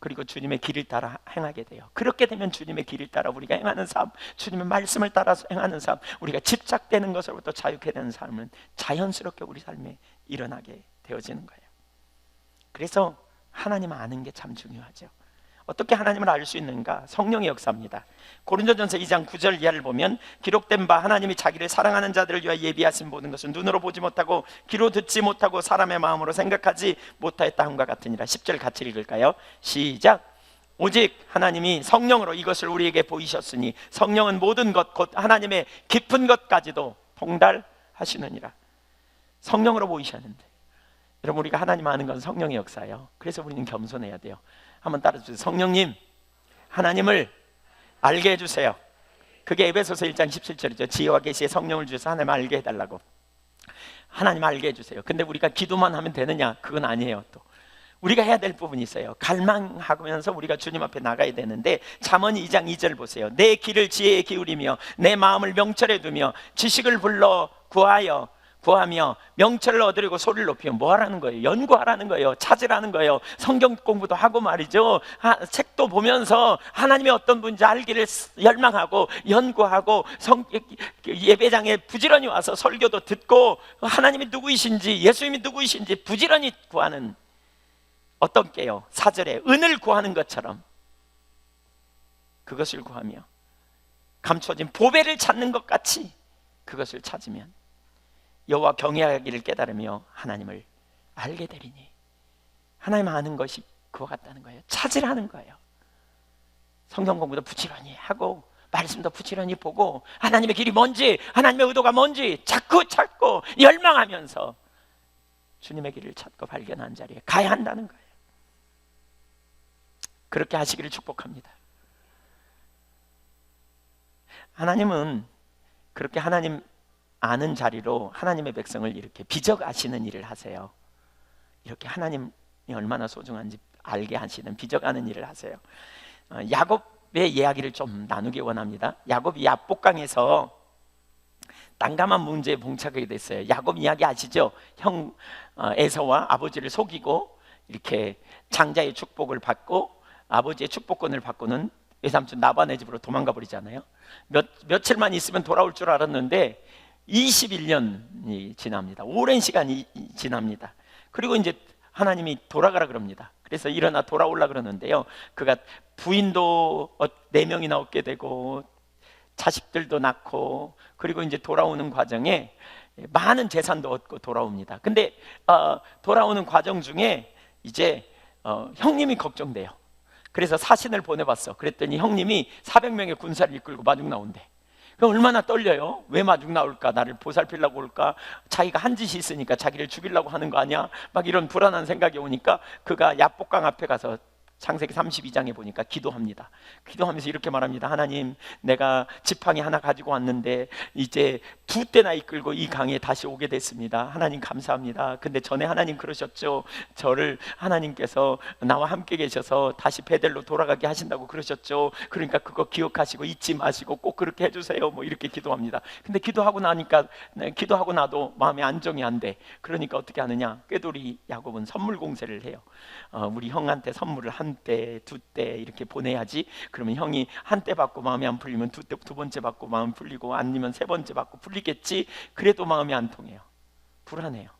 그리고 주님의 길을 따라 행하게 돼요. 그렇게 되면 주님의 길을 따라 우리가 행하는 삶, 주님의 말씀을 따라서 행하는 삶, 우리가 집착되는 것으로부터 자유케 되는 삶은 자연스럽게 우리 삶에 일어나게 되어지는 거예요. 그래서 하나님 아는 게 참 중요하죠. 어떻게 하나님을 알 수 있는가? 성령의 역사입니다. 고린도전서 2장 9절 이하를 보면 기록된 바 하나님이 자기를 사랑하는 자들을 위하여 예비하신 모든 것은 눈으로 보지 못하고 귀로 듣지 못하고 사람의 마음으로 생각하지 못하였다 함과 같으니라. 10절 같이 읽을까요? 시작. 오직 하나님이 성령으로 이것을 우리에게 보이셨으니 성령은 모든 것 곧 하나님의 깊은 것까지도 통달하시느니라. 성령으로 보이셨는데, 여러분, 우리가 하나님 아는 건 성령의 역사예요. 그래서 우리는 겸손해야 돼요. 한번 따라주세요. 성령님, 하나님을 알게 해주세요. 그게 에베소서 1장 17절이죠. 지혜와 계시의 성령을 주셔서 하나님 알게 해달라고. 하나님 알게 해주세요. 근데 우리가 기도만 하면 되느냐? 그건 아니에요. 또 우리가 해야 될 부분이 있어요. 갈망하면서 우리가 주님 앞에 나가야 되는데, 잠언 2장 2절 보세요. 내 귀를 지혜에 기울이며 내 마음을 명철에 두며 지식을 불러 구하며 명철을 얻으려고 소리를 높이면 뭐 하라는 거예요? 연구하라는 거예요. 찾으라는 거예요. 성경 공부도 하고 말이죠. 책도 보면서 하나님이 어떤 분인지 알기를 열망하고 연구하고 예배장에 부지런히 와서 설교도 듣고 하나님이 누구이신지, 예수님이 누구이신지 부지런히 구하는, 어떤 게요? 4절에 은을 구하는 것처럼 그것을 구하며 감춰진 보배를 찾는 것 같이 그것을 찾으면 여호와 경외하기를 깨달으며 하나님을 알게 되리니. 하나님 아는 것이 그와 같다는 거예요. 찾으라는 거예요. 성경 공부도 부지런히 하고 말씀도 부지런히 보고 하나님의 길이 뭔지, 하나님의 의도가 뭔지 자꾸 찾고 열망하면서 주님의 길을 찾고 발견한 자리에 가야 한다는 거예요. 그렇게 하시기를 축복합니다. 하나님은 그렇게 하나님 아는 자리로 하나님의 백성을 이렇게 빚어가시는 일을 하세요. 이렇게 하나님이 얼마나 소중한지 알게 하시는, 빚어가는 일을 하세요. 야곱의 이야기를 좀 나누기 원합니다. 야곱이 야복강에서 난감한 문제에 봉착하게 됐어요. 야곱 이야기 아시죠? 형 에서와 아버지를 속이고 이렇게 장자의 축복을 받고 아버지의 축복권을 받고는 외삼촌 라반의 집으로 도망가 버리잖아요. 며칠만 있으면 돌아올 줄 알았는데 21년이 지납니다. 오랜 시간이 지납니다. 그리고 이제 하나님이 돌아가라 그럽니다. 그래서 일어나 돌아올라 그러는데요, 그가 부인도 4명이나 얻게 되고 자식들도 낳고, 그리고 이제 돌아오는 과정에 많은 재산도 얻고 돌아옵니다. 근데 돌아오는 과정 중에 이제 형님이 걱정돼요. 그래서 사신을 보내봤어. 그랬더니 형님이 400명의 군사를 이끌고 마중 나온대. 그럼 얼마나 떨려요? 왜 마중 나올까? 나를 보살피려고 올까? 자기가 한 짓이 있으니까 자기를 죽이려고 하는 거 아니야? 막 이런 불안한 생각이 오니까 그가 야복강 앞에 가서 창세기 32장에 보니까 기도합니다. 기도하면서 이렇게 말합니다. 하나님, 내가 지팡이 하나 가지고 왔는데 이제 2대나 이끌고 이 강에 다시 오게 됐습니다. 하나님 감사합니다. 근데 전에 하나님 그러셨죠. 저를 하나님께서 나와 함께 계셔서 다시 베델로 돌아가게 하신다고 그러셨죠. 그러니까 그거 기억하시고 잊지 마시고 꼭 그렇게 해주세요. 뭐 이렇게 기도합니다. 근데 기도하고 나도 마음에 안정이 안 돼. 그러니까 어떻게 하느냐? 꾀돌이 야곱은 선물 공세를 해요. 우리 형한테 선물을 한 대, 2대 이렇게 보내야지. 그러면 형이 한 대 받고 마음이 안 풀리면 두 번째 받고 마음 풀리고, 아니면 3번째 받고 풀리겠지. 그래도 마음이 안 통해요. 불안해요.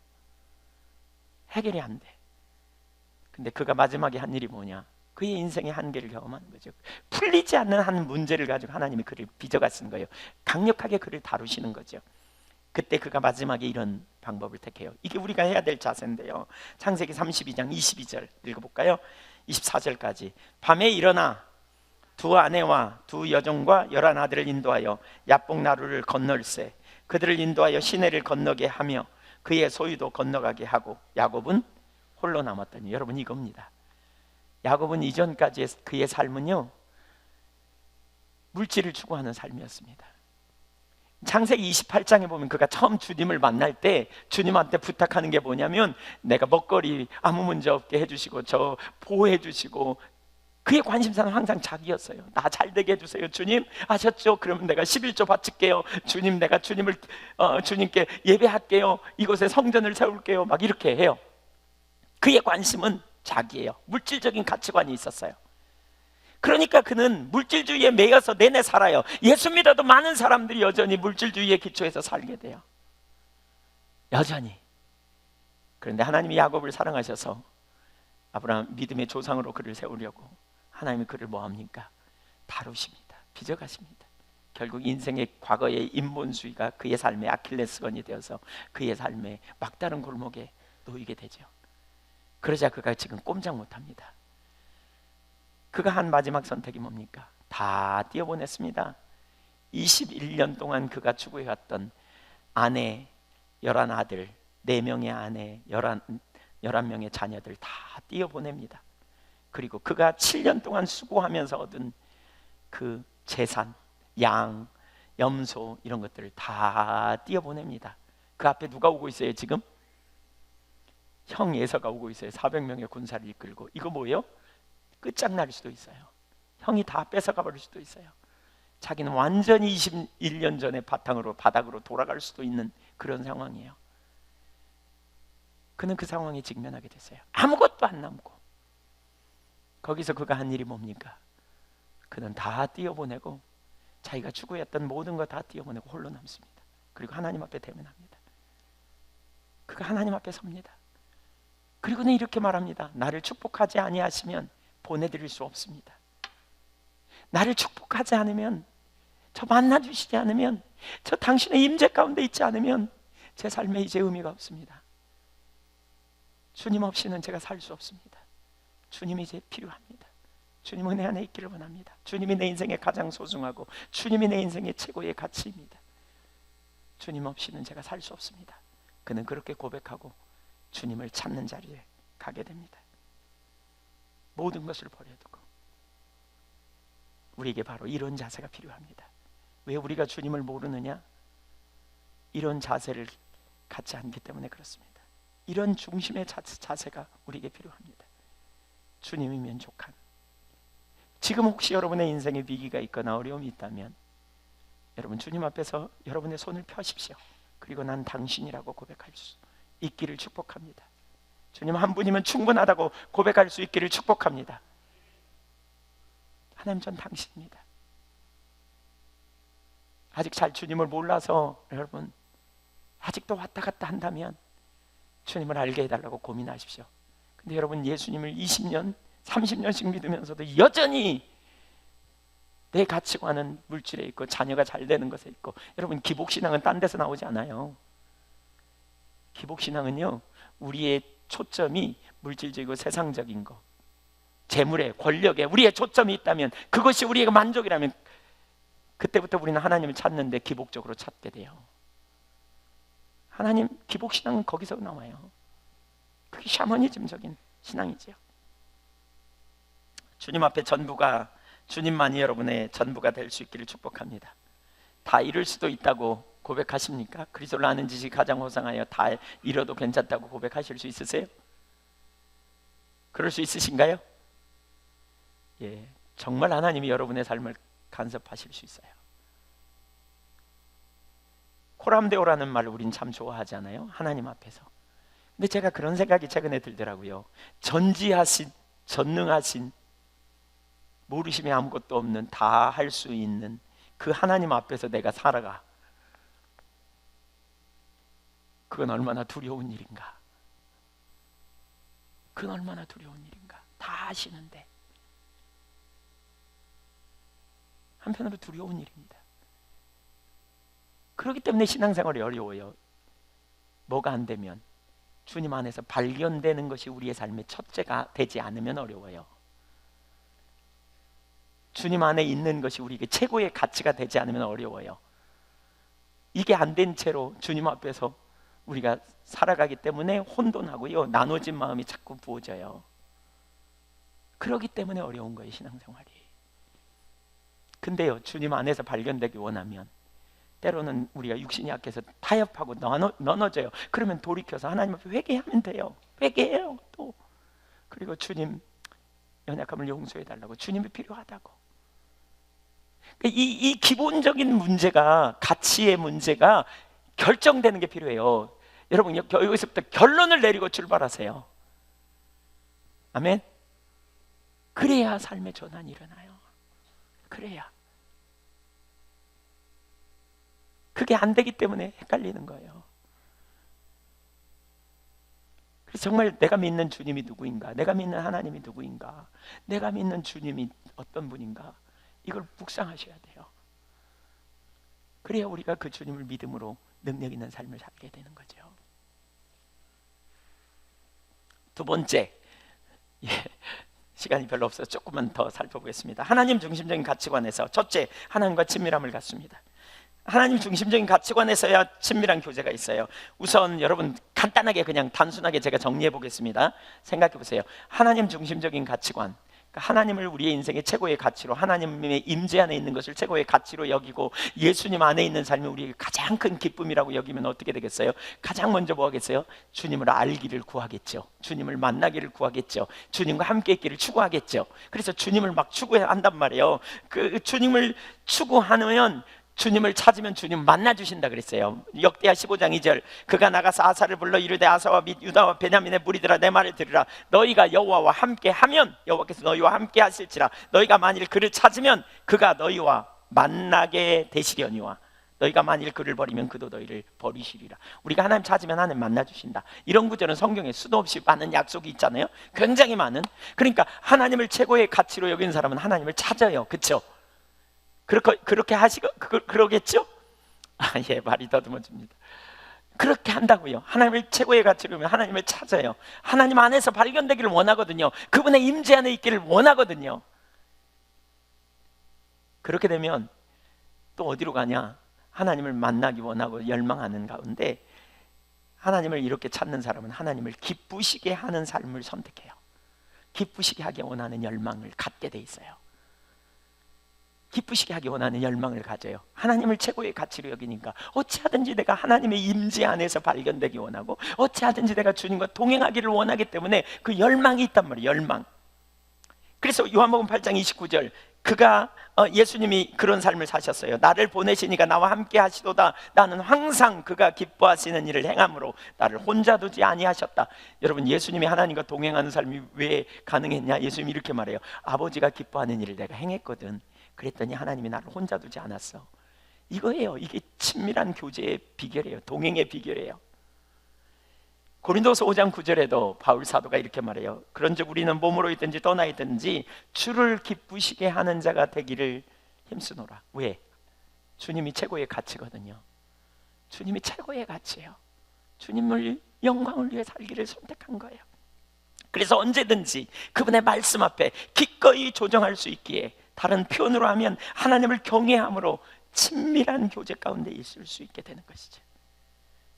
해결이 안 돼. 근데 그가 마지막에 한 일이 뭐냐? 그의 인생의 한계를 경험하는 거죠. 풀리지 않는 한 문제를 가지고 하나님이 그를 빚어가신 거예요. 강력하게 그를 다루시는 거죠. 그때 그가 마지막에 이런 방법을 택해요. 이게 우리가 해야 될 자세인데요, 창세기 32장 22절 읽어볼까요? 24절까지. 밤에 일어나 2 아내와 2 여종과 11 아들을 인도하여 야복 나루를 건널세. 그들을 인도하여 시내를 건너게 하며 그의 소유도 건너가게 하고 야곱은 홀로 남았더니. 여러분, 이겁니다. 야곱은 이전까지의 그의 삶은요, 물질을 추구하는 삶이었습니다. 창세기 28장에 보면 그가 처음 주님을 만날 때 주님한테 부탁하는 게 뭐냐면, 내가 먹거리 아무 문제 없게 해주시고 저 보호해 주시고, 그의 관심사는 항상 자기였어요. 나 잘 되게 해주세요 주님, 아셨죠? 그러면 내가 11조 바칠게요 주님, 내가 주님께 예배할게요, 이곳에 성전을 세울게요, 막 이렇게 해요. 그의 관심은 자기예요. 물질적인 가치관이 있었어요. 그러니까 그는 물질주의에 매여서 내내 살아요. 예수 믿어도 많은 사람들이 여전히 물질주의에 기초해서 살게 돼요. 여전히. 그런데 하나님이 야곱을 사랑하셔서 아브라함 믿음의 조상으로 그를 세우려고 하나님이 그를 뭐합니까? 다루십니다. 빚어가십니다. 결국 인생의 과거의 인본주의가 그의 삶의 아킬레스건이 되어서 그의 삶의 막다른 골목에 놓이게 되죠. 그러자 그가 지금 꼼짝 못합니다. 그가 한 마지막 선택이 뭡니까? 다 띄어보냈습니다. 21년 동안 그가 추구해왔던 아내, 11아들, 4명의 아내, 11명의 자녀들 다 띄어보냅니다. 그리고 그가 7년 동안 수고하면서 얻은 그 재산, 양, 염소 이런 것들을 다 띄어보냅니다. 그 앞에 누가 오고 있어요 지금? 형 에서가 오고 있어요. 400명의 군사를 이끌고. 이거 뭐예요? 끝장날 수도 있어요. 형이 다 뺏어가 버릴 수도 있어요. 자기는 완전히 21년 전에 바닥으로 돌아갈 수도 있는 그런 상황이에요. 그는 그 상황에 직면하게 됐어요. 아무것도 안 남고. 거기서 그가 한 일이 뭡니까? 그는 다 띄어보내고 자기가 추구했던 모든 거 다 띄어보내고 홀로 남습니다. 그리고 하나님 앞에 대면합니다. 그가 하나님 앞에 섭니다. 그리고는 이렇게 말합니다. 나를 축복하지 아니하시면 보내드릴 수 없습니다. 나를 축복하지 않으면, 저 만나주시지 않으면, 저 당신의 임재 가운데 있지 않으면 제 삶에 이제 의미가 없습니다. 주님 없이는 제가 살 수 없습니다. 주님이 이제 필요합니다. 주님 은혜 안에 있기를 원합니다. 주님이 내 인생의 가장 소중하고 주님이 내 인생의 최고의 가치입니다. 주님 없이는 제가 살 수 없습니다. 그는 그렇게 고백하고 주님을 찾는 자리에 가게 됩니다. 모든 것을 버려두고. 우리에게 바로 이런 자세가 필요합니다. 왜 우리가 주님을 모르느냐? 이런 자세를 갖지 않기 때문에 그렇습니다. 이런 중심의 자세가 우리에게 필요합니다. 주님이면 족한. 지금 혹시 여러분의 인생에 위기가 있거나 어려움이 있다면 여러분 주님 앞에서 여러분의 손을 펴십시오. 그리고 난 당신이라고 고백할 수 있기를 축복합니다. 주님 한 분이면 충분하다고 고백할 수 있기를 축복합니다. 하나님, 전 당신입니다. 아직 잘 주님을 몰라서 여러분 아직도 왔다 갔다 한다면 주님을 알게 해달라고 고민하십시오. 근데 여러분 예수님을 20년, 30년씩 믿으면서도 여전히 내 가치관은 물질에 있고 자녀가 잘 되는 것에 있고, 여러분 기복신앙은 딴 데서 나오지 않아요. 기복신앙은요, 우리의 초점이 물질적이고 세상적인 거, 재물에, 권력에 우리의 초점이 있다면, 그것이 우리에게 만족이라면 그때부터 우리는 하나님을 찾는데 기복적으로 찾게 돼요. 하나님, 기복신앙은 거기서 나와요. 그게 샤머니즘적인 신앙이지요. 주님 앞에 전부가, 주님만이 여러분의 전부가 될 수 있기를 축복합니다. 다 잃을 수도 있다고 고백하십니까? 그리스도를 아는 지식이 가장 호상하여 다 잃어도 괜찮다고 고백하실 수 있으세요? 그럴 수 있으신가요? 예, 정말 하나님이 여러분의 삶을 간섭하실 수 있어요. 코람데오라는 말을 우린 참 좋아하잖아요, 하나님 앞에서. 근데 제가 그런 생각이 최근에 들더라고요. 전지하신, 전능하신, 모르심이 아무것도 없는, 다 할 수 있는 그 하나님 앞에서 내가 살아가. 그건 얼마나 두려운 일인가. 그건 얼마나 두려운 일인가. 다 아시는데. 한편으로 두려운 일입니다. 그렇기 때문에 신앙생활이 어려워요. 뭐가 안 되면, 주님 안에서 발견되는 것이 우리의 삶의 첫째가 되지 않으면 어려워요. 주님 안에 있는 것이 우리에게 최고의 가치가 되지 않으면 어려워요. 이게 안 된 채로 주님 앞에서 우리가 살아가기 때문에 혼돈하고요, 나눠진 마음이 자꾸 부어져요. 그렇기 때문에 어려운 거예요, 신앙생활이. 근데요, 주님 안에서 발견되기 원하면 때로는 우리가 육신이 약해서 타협하고 나눠져요. 그러면 돌이켜서 하나님 앞에 회개하면 돼요. 회개해요 또. 그리고 주님, 연약함을 용서해달라고, 주님이 필요하다고. 이 기본적인 문제가, 가치의 문제가 결정되는 게 필요해요. 여러분 여기서부터 결론을 내리고 출발하세요. 아멘. 그래야 삶의 전환이 일어나요. 그래야. 그게 안 되기 때문에 헷갈리는 거예요. 그래서 정말 내가 믿는 주님이 누구인가, 내가 믿는 하나님이 누구인가, 내가 믿는 주님이 어떤 분인가, 이걸 묵상하셔야 돼요. 그래야 우리가 그 주님을 믿음으로 능력 있는 삶을 살게 되는 거죠. 두 번째, 시간이 별로 없어서 조금만 더 살펴보겠습니다. 하나님 중심적인 가치관에서 첫째, 하나님과 친밀함을 갖습니다. 하나님 중심적인 가치관에서야 친밀한 교제가 있어요. 우선 여러분 간단하게 그냥 단순하게 제가 정리해 보겠습니다. 생각해 보세요. 하나님 중심적인 가치관, 하나님을 우리의 인생의 최고의 가치로, 하나님의 임재 안에 있는 것을 최고의 가치로 여기고 예수님 안에 있는 삶이 우리의 가장 큰 기쁨이라고 여기면 어떻게 되겠어요? 가장 먼저 뭐 하겠어요? 주님을 알기를 구하겠죠. 주님을 만나기를 구하겠죠. 주님과 함께 있기를 추구하겠죠. 그래서 주님을 막 추구한단 말이에요. 그 주님을 추구하면, 주님을 찾으면 주님 만나주신다 그랬어요. 역대하 15장 2절, 그가 나가서 아사를 불러 이르되 아사와 및 유다와 베냐민의 무리들아 내 말을 들으라. 너희가 여호와와 함께 하면 여호와께서 너희와 함께 하실지라. 너희가 만일 그를 찾으면 그가 너희와 만나게 되시려니와 너희가 만일 그를 버리면 그도 너희를 버리시리라. 우리가 하나님 찾으면 하나님 만나주신다. 이런 구절은 성경에 수도 없이 많은 약속이 있잖아요. 굉장히 많은. 그러니까 하나님을 최고의 가치로 여기는 사람은 하나님을 찾아요. 그렇죠? 그렇게 하시고 그러겠죠? 예, 말이 더듬어집니다. 그렇게 한다고요. 하나님을 최고의 가치로 하면 하나님을 찾아요. 하나님 안에서 발견되기를 원하거든요. 그분의 임재 안에 있기를 원하거든요. 그렇게 되면 또 어디로 가냐? 하나님을 만나기 원하고 열망하는 가운데 하나님을 이렇게 찾는 사람은 하나님을 기쁘시게 하는 삶을 선택해요. 기쁘시게 하기 원하는 열망을 갖게 돼 있어요. 기쁘시게 하기 원하는 열망을 가져요. 하나님을 최고의 가치로 여기니까 어찌하든지 내가 하나님의 임재 안에서 발견되기 원하고 어찌하든지 내가 주님과 동행하기를 원하기 때문에 그 열망이 있단 말이에요. 열망. 그래서 요한복음 8장 29절, 그가 예수님이 그런 삶을 사셨어요. 나를 보내시니까 나와 함께 하시도다. 나는 항상 그가 기뻐하시는 일을 행함으로 나를 혼자 두지 아니하셨다. 여러분, 예수님이 하나님과 동행하는 삶이 왜 가능했냐? 예수님이 이렇게 말해요. 아버지가 기뻐하는 일을 내가 행했거든. 그랬더니 하나님이 나를 혼자 두지 않았어. 이거예요. 이게 친밀한 교제의 비결이에요. 동행의 비결이에요. 고린도서 5장 9절에도 바울 사도가 이렇게 말해요. 그런즉 우리는 몸으로 있든지 떠나 있든지 주를 기쁘시게 하는 자가 되기를 힘쓰노라. 왜? 주님이 최고의 가치거든요. 주님이 최고의 가치예요. 주님을 영광을 위해 살기를 선택한 거예요. 그래서 언제든지 그분의 말씀 앞에 기꺼이 조정할 수 있기에, 다른 표현으로 하면 하나님을 경외함으로 친밀한 교제 가운데 있을 수 있게 되는 것이죠.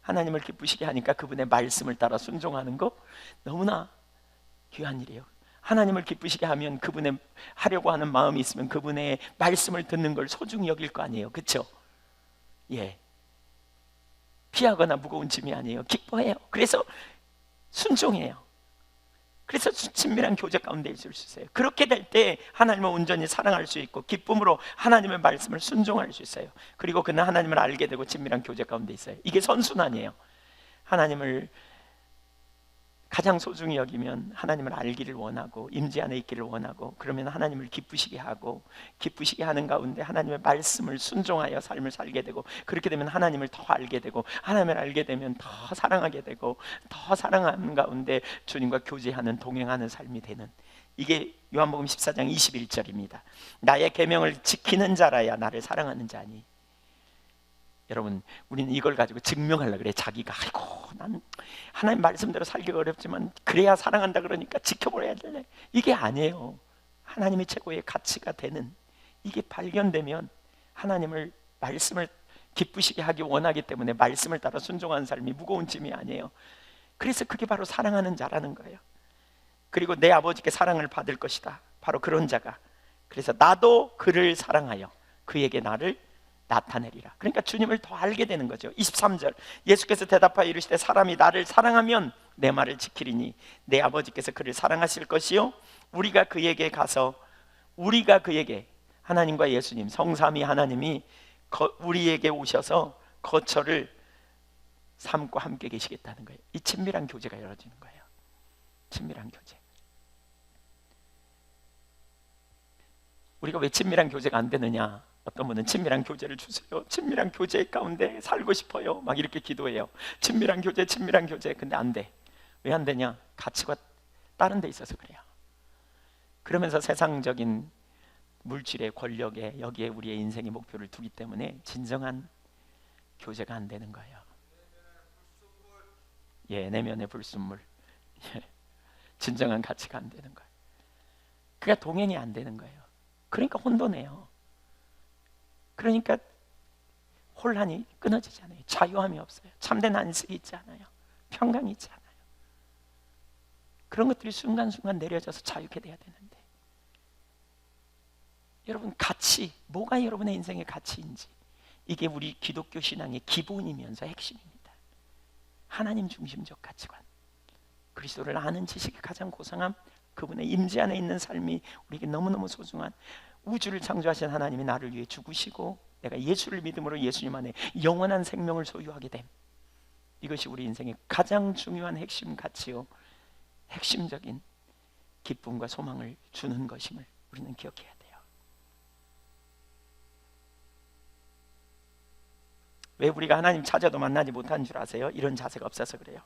하나님을 기쁘시게 하니까 그분의 말씀을 따라 순종하는 거 너무나 귀한 일이에요. 하나님을 기쁘시게 하면 그분의 하려고 하는 마음이 있으면 그분의 말씀을 듣는 걸 소중히 여길 거 아니에요. 그렇죠? 예. 피하거나 무거운 짐이 아니에요. 기뻐해요. 그래서 순종해요. 그래서 친밀한 교제 가운데 있을 수 있어요. 그렇게 될 때 하나님을 온전히 사랑할 수 있고 기쁨으로 하나님의 말씀을 순종할 수 있어요. 그리고 그는 하나님을 알게 되고 친밀한 교제 가운데 있어요. 이게 선순환이에요. 하나님을 가장 소중히 여기면 하나님을 알기를 원하고 임재 안에 있기를 원하고, 그러면 하나님을 기쁘시게 하고, 기쁘시게 하는 가운데 하나님의 말씀을 순종하여 삶을 살게 되고, 그렇게 되면 하나님을 더 알게 되고, 하나님을 알게 되면 더 사랑하게 되고, 더 사랑하는 가운데 주님과 교제하는, 동행하는 삶이 되는, 이게 요한복음 14장 21절입니다. 나의 계명을 지키는 자라야 나를 사랑하는 자니. 여러분, 우리는 이걸 가지고 증명하려고 그래. 자기가 아이고 난 하나님 말씀대로 살기가 어렵지만 그래야 사랑한다 그러니까 지켜버려야 될래. 이게 아니에요. 하나님이 최고의 가치가 되는, 이게 발견되면 하나님을, 말씀을 기쁘시게 하기 원하기 때문에 말씀을 따라 순종하는 삶이 무거운 짐이 아니에요. 그래서 그게 바로 사랑하는 자라는 거예요. 그리고 내 아버지께 사랑을 받을 것이다. 바로 그런 자가. 그래서 나도 그를 사랑하여 그에게 나를 나타내리라. 그러니까 주님을 더 알게 되는 거죠. 23절, 예수께서 대답하여 이르시되 사람이 나를 사랑하면 내 말을 지키리니 내 아버지께서 그를 사랑하실 것이요 우리가 그에게 가서, 우리가 그에게, 하나님과 예수님, 성삼위 하나님이 우리에게 오셔서 거처를 삼고 함께 계시겠다는 거예요. 이 친밀한 교제가 이루어지는 거예요. 친밀한 교제. 우리가 왜 친밀한 교제가 안 되느냐? 어떤 분은 친밀한 교제를 주세요. 친밀한 교제 가운데 살고 싶어요. 막 이렇게 기도해요. 친밀한 교제, 친밀한 교제. 근데 안 돼. 왜 안 되냐? 가치가 다른 데 있어서 그래요. 그러면서 세상적인 물질의 권력에 여기에 우리의 인생의 목표를 두기 때문에 진정한 교제가 안 되는 거예요. 예, 내면의 불순물. 예, 진정한 가치가 안 되는 거예요. 그게 동행이 안 되는 거예요. 그러니까 혼돈해요. 그러니까 혼란이 끊어지지 않아요. 자유함이 없어요. 참된 안식이 있지 않아요. 평강이 있지 않아요. 그런 것들이 순간순간 내려져서 자유케 돼야 되는데, 여러분, 가치, 뭐가 여러분의 인생의 가치인지, 이게 우리 기독교 신앙의 기본이면서 핵심입니다. 하나님 중심적 가치관, 그리스도를 아는 지식이 가장 고상함, 그분의 임재 안에 있는 삶이 우리에게 너무너무 소중한, 우주를 창조하신 하나님이 나를 위해 죽으시고 내가 예수를 믿음으로 예수님 안에 영원한 생명을 소유하게 됨, 이것이 우리 인생의 가장 중요한 핵심 가치요, 핵심적인 기쁨과 소망을 주는 것임을 우리는 기억해야 돼요. 왜 우리가 하나님 찾아도 만나지 못한 줄 아세요? 이런 자세가 없어서 그래요.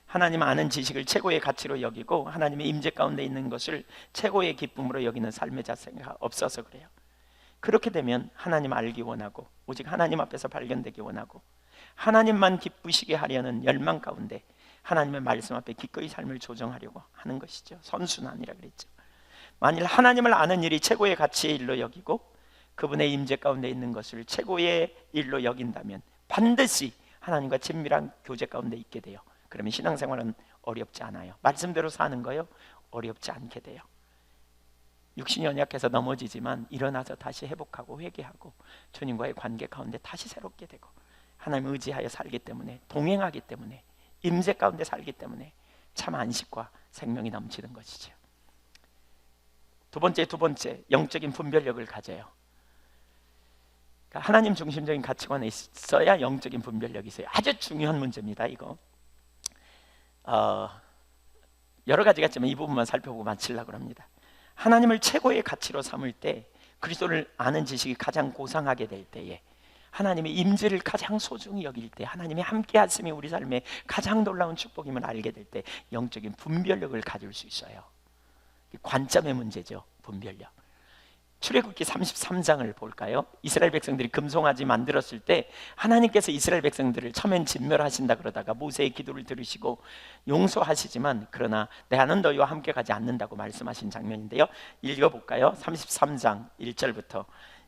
하나님 아는 지식을 최고의 가치로 여기고 하나님의 임재 가운데 있는 것을 최고의 기쁨으로 여기는 삶의 자세가 없어서 그래요. 그렇게 되면 하나님 알기 원하고 오직 하나님 앞에서 발견되기 원하고 하나님만 기쁘시게 하려는 열망 가운데 하나님의 말씀 앞에 기꺼이 삶을 조정하려고 하는 것이죠. 선순환이라 그랬죠. 만일 하나님을 아는 일이 최고의 가치의 일로 여기고 그분의 임재 가운데 있는 것을 최고의 일로 여긴다면 반드시 하나님과 친밀한 교제 가운데 있게 돼요. 그러면 신앙생활은 어렵지 않아요. 말씀대로 사는 거요, 어렵지 않게 돼요. 육신이 연약해서 넘어지지만 일어나서 다시 회복하고 회개하고 주님과의 관계 가운데 다시 새롭게 되고 하나님 의지하여 살기 때문에, 동행하기 때문에, 임재 가운데 살기 때문에 참 안식과 생명이 넘치는 것이죠. 두 번째 영적인 분별력을 가져요. 그러니까 하나님 중심적인 가치관에 있어야 영적인 분별력이 있어요. 아주 중요한 문제입니다. 이거 여러 가지가 있지만 이 부분만 살펴보고 마치려고 합니다. 하나님을 최고의 가치로 삼을 때, 그리스도를 아는 지식이 가장 고상하게 될 때에, 하나님의 임재를 가장 소중히 여길 때, 하나님의 함께 하심이 우리 삶에 가장 놀라운 축복임을 알게 될 때 영적인 분별력을 가질 수 있어요. 관점의 문제죠. 분별력. 출애굽기 33장을 볼까요? 이스라엘 백성들이 금송아지 만들었을 때 하나님께서 이스라엘 백성들을 처음엔 진멸하신다 그러다가 모세의 기도를 들으시고 용서하시지만 그러나 나는 너희와 함께 가지 않는다고 말씀하신 장면인데요. 읽어볼까요? 33장 1절부터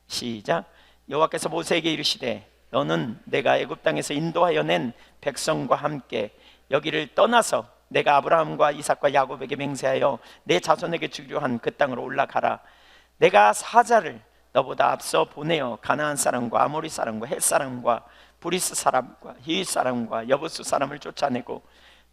시작. 여호와께서 모세에게 이르시되 너는 내가 애굽 땅에서 인도하여 낸 백성과 함께 여기를 떠나서 내가 아브라함과 이삭과 야곱에게 맹세하여 내 자손에게 주기로 한 그 땅으로 올라가라. 내가 사자를 너보다 앞서 보내어 가나안 사람과 아모리 사람과 헷 사람과 브리스 사람과 히윗 사람과 여부스 사람을 쫓아내고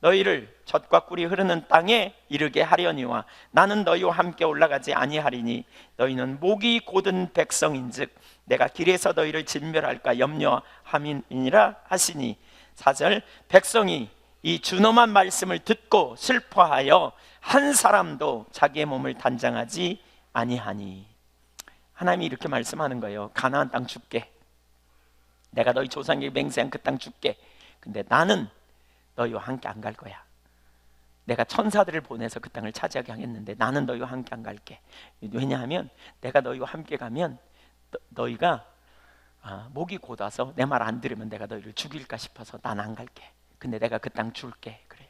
너희를 젖과 꿀이 흐르는 땅에 이르게 하려니와 나는 너희와 함께 올라가지 아니하리니 너희는 목이 곧은 백성인즉 내가 길에서 너희를 진멸할까 염려함이니라 하시니. 4절. 백성이 이 준엄한 말씀을 듣고 슬퍼하여 한 사람도 자기의 몸을 단장하지 아니하니. 하나님이 이렇게 말씀하는 거예요. 가나안 땅 줄게. 내가 너희 조상에게 맹세한 그 땅 줄게. 근데 나는 너희와 함께 안 갈 거야. 내가 천사들을 보내서 그 땅을 차지하게 하겠는데 나는 너희와 함께 안 갈게. 왜냐하면 내가 너희와 함께 가면 너희가 목이 곧아서 내 말 안 들으면 내가 너희를 죽일까 싶어서 난 안 갈게. 근데 내가 그 땅 줄게. 그래요.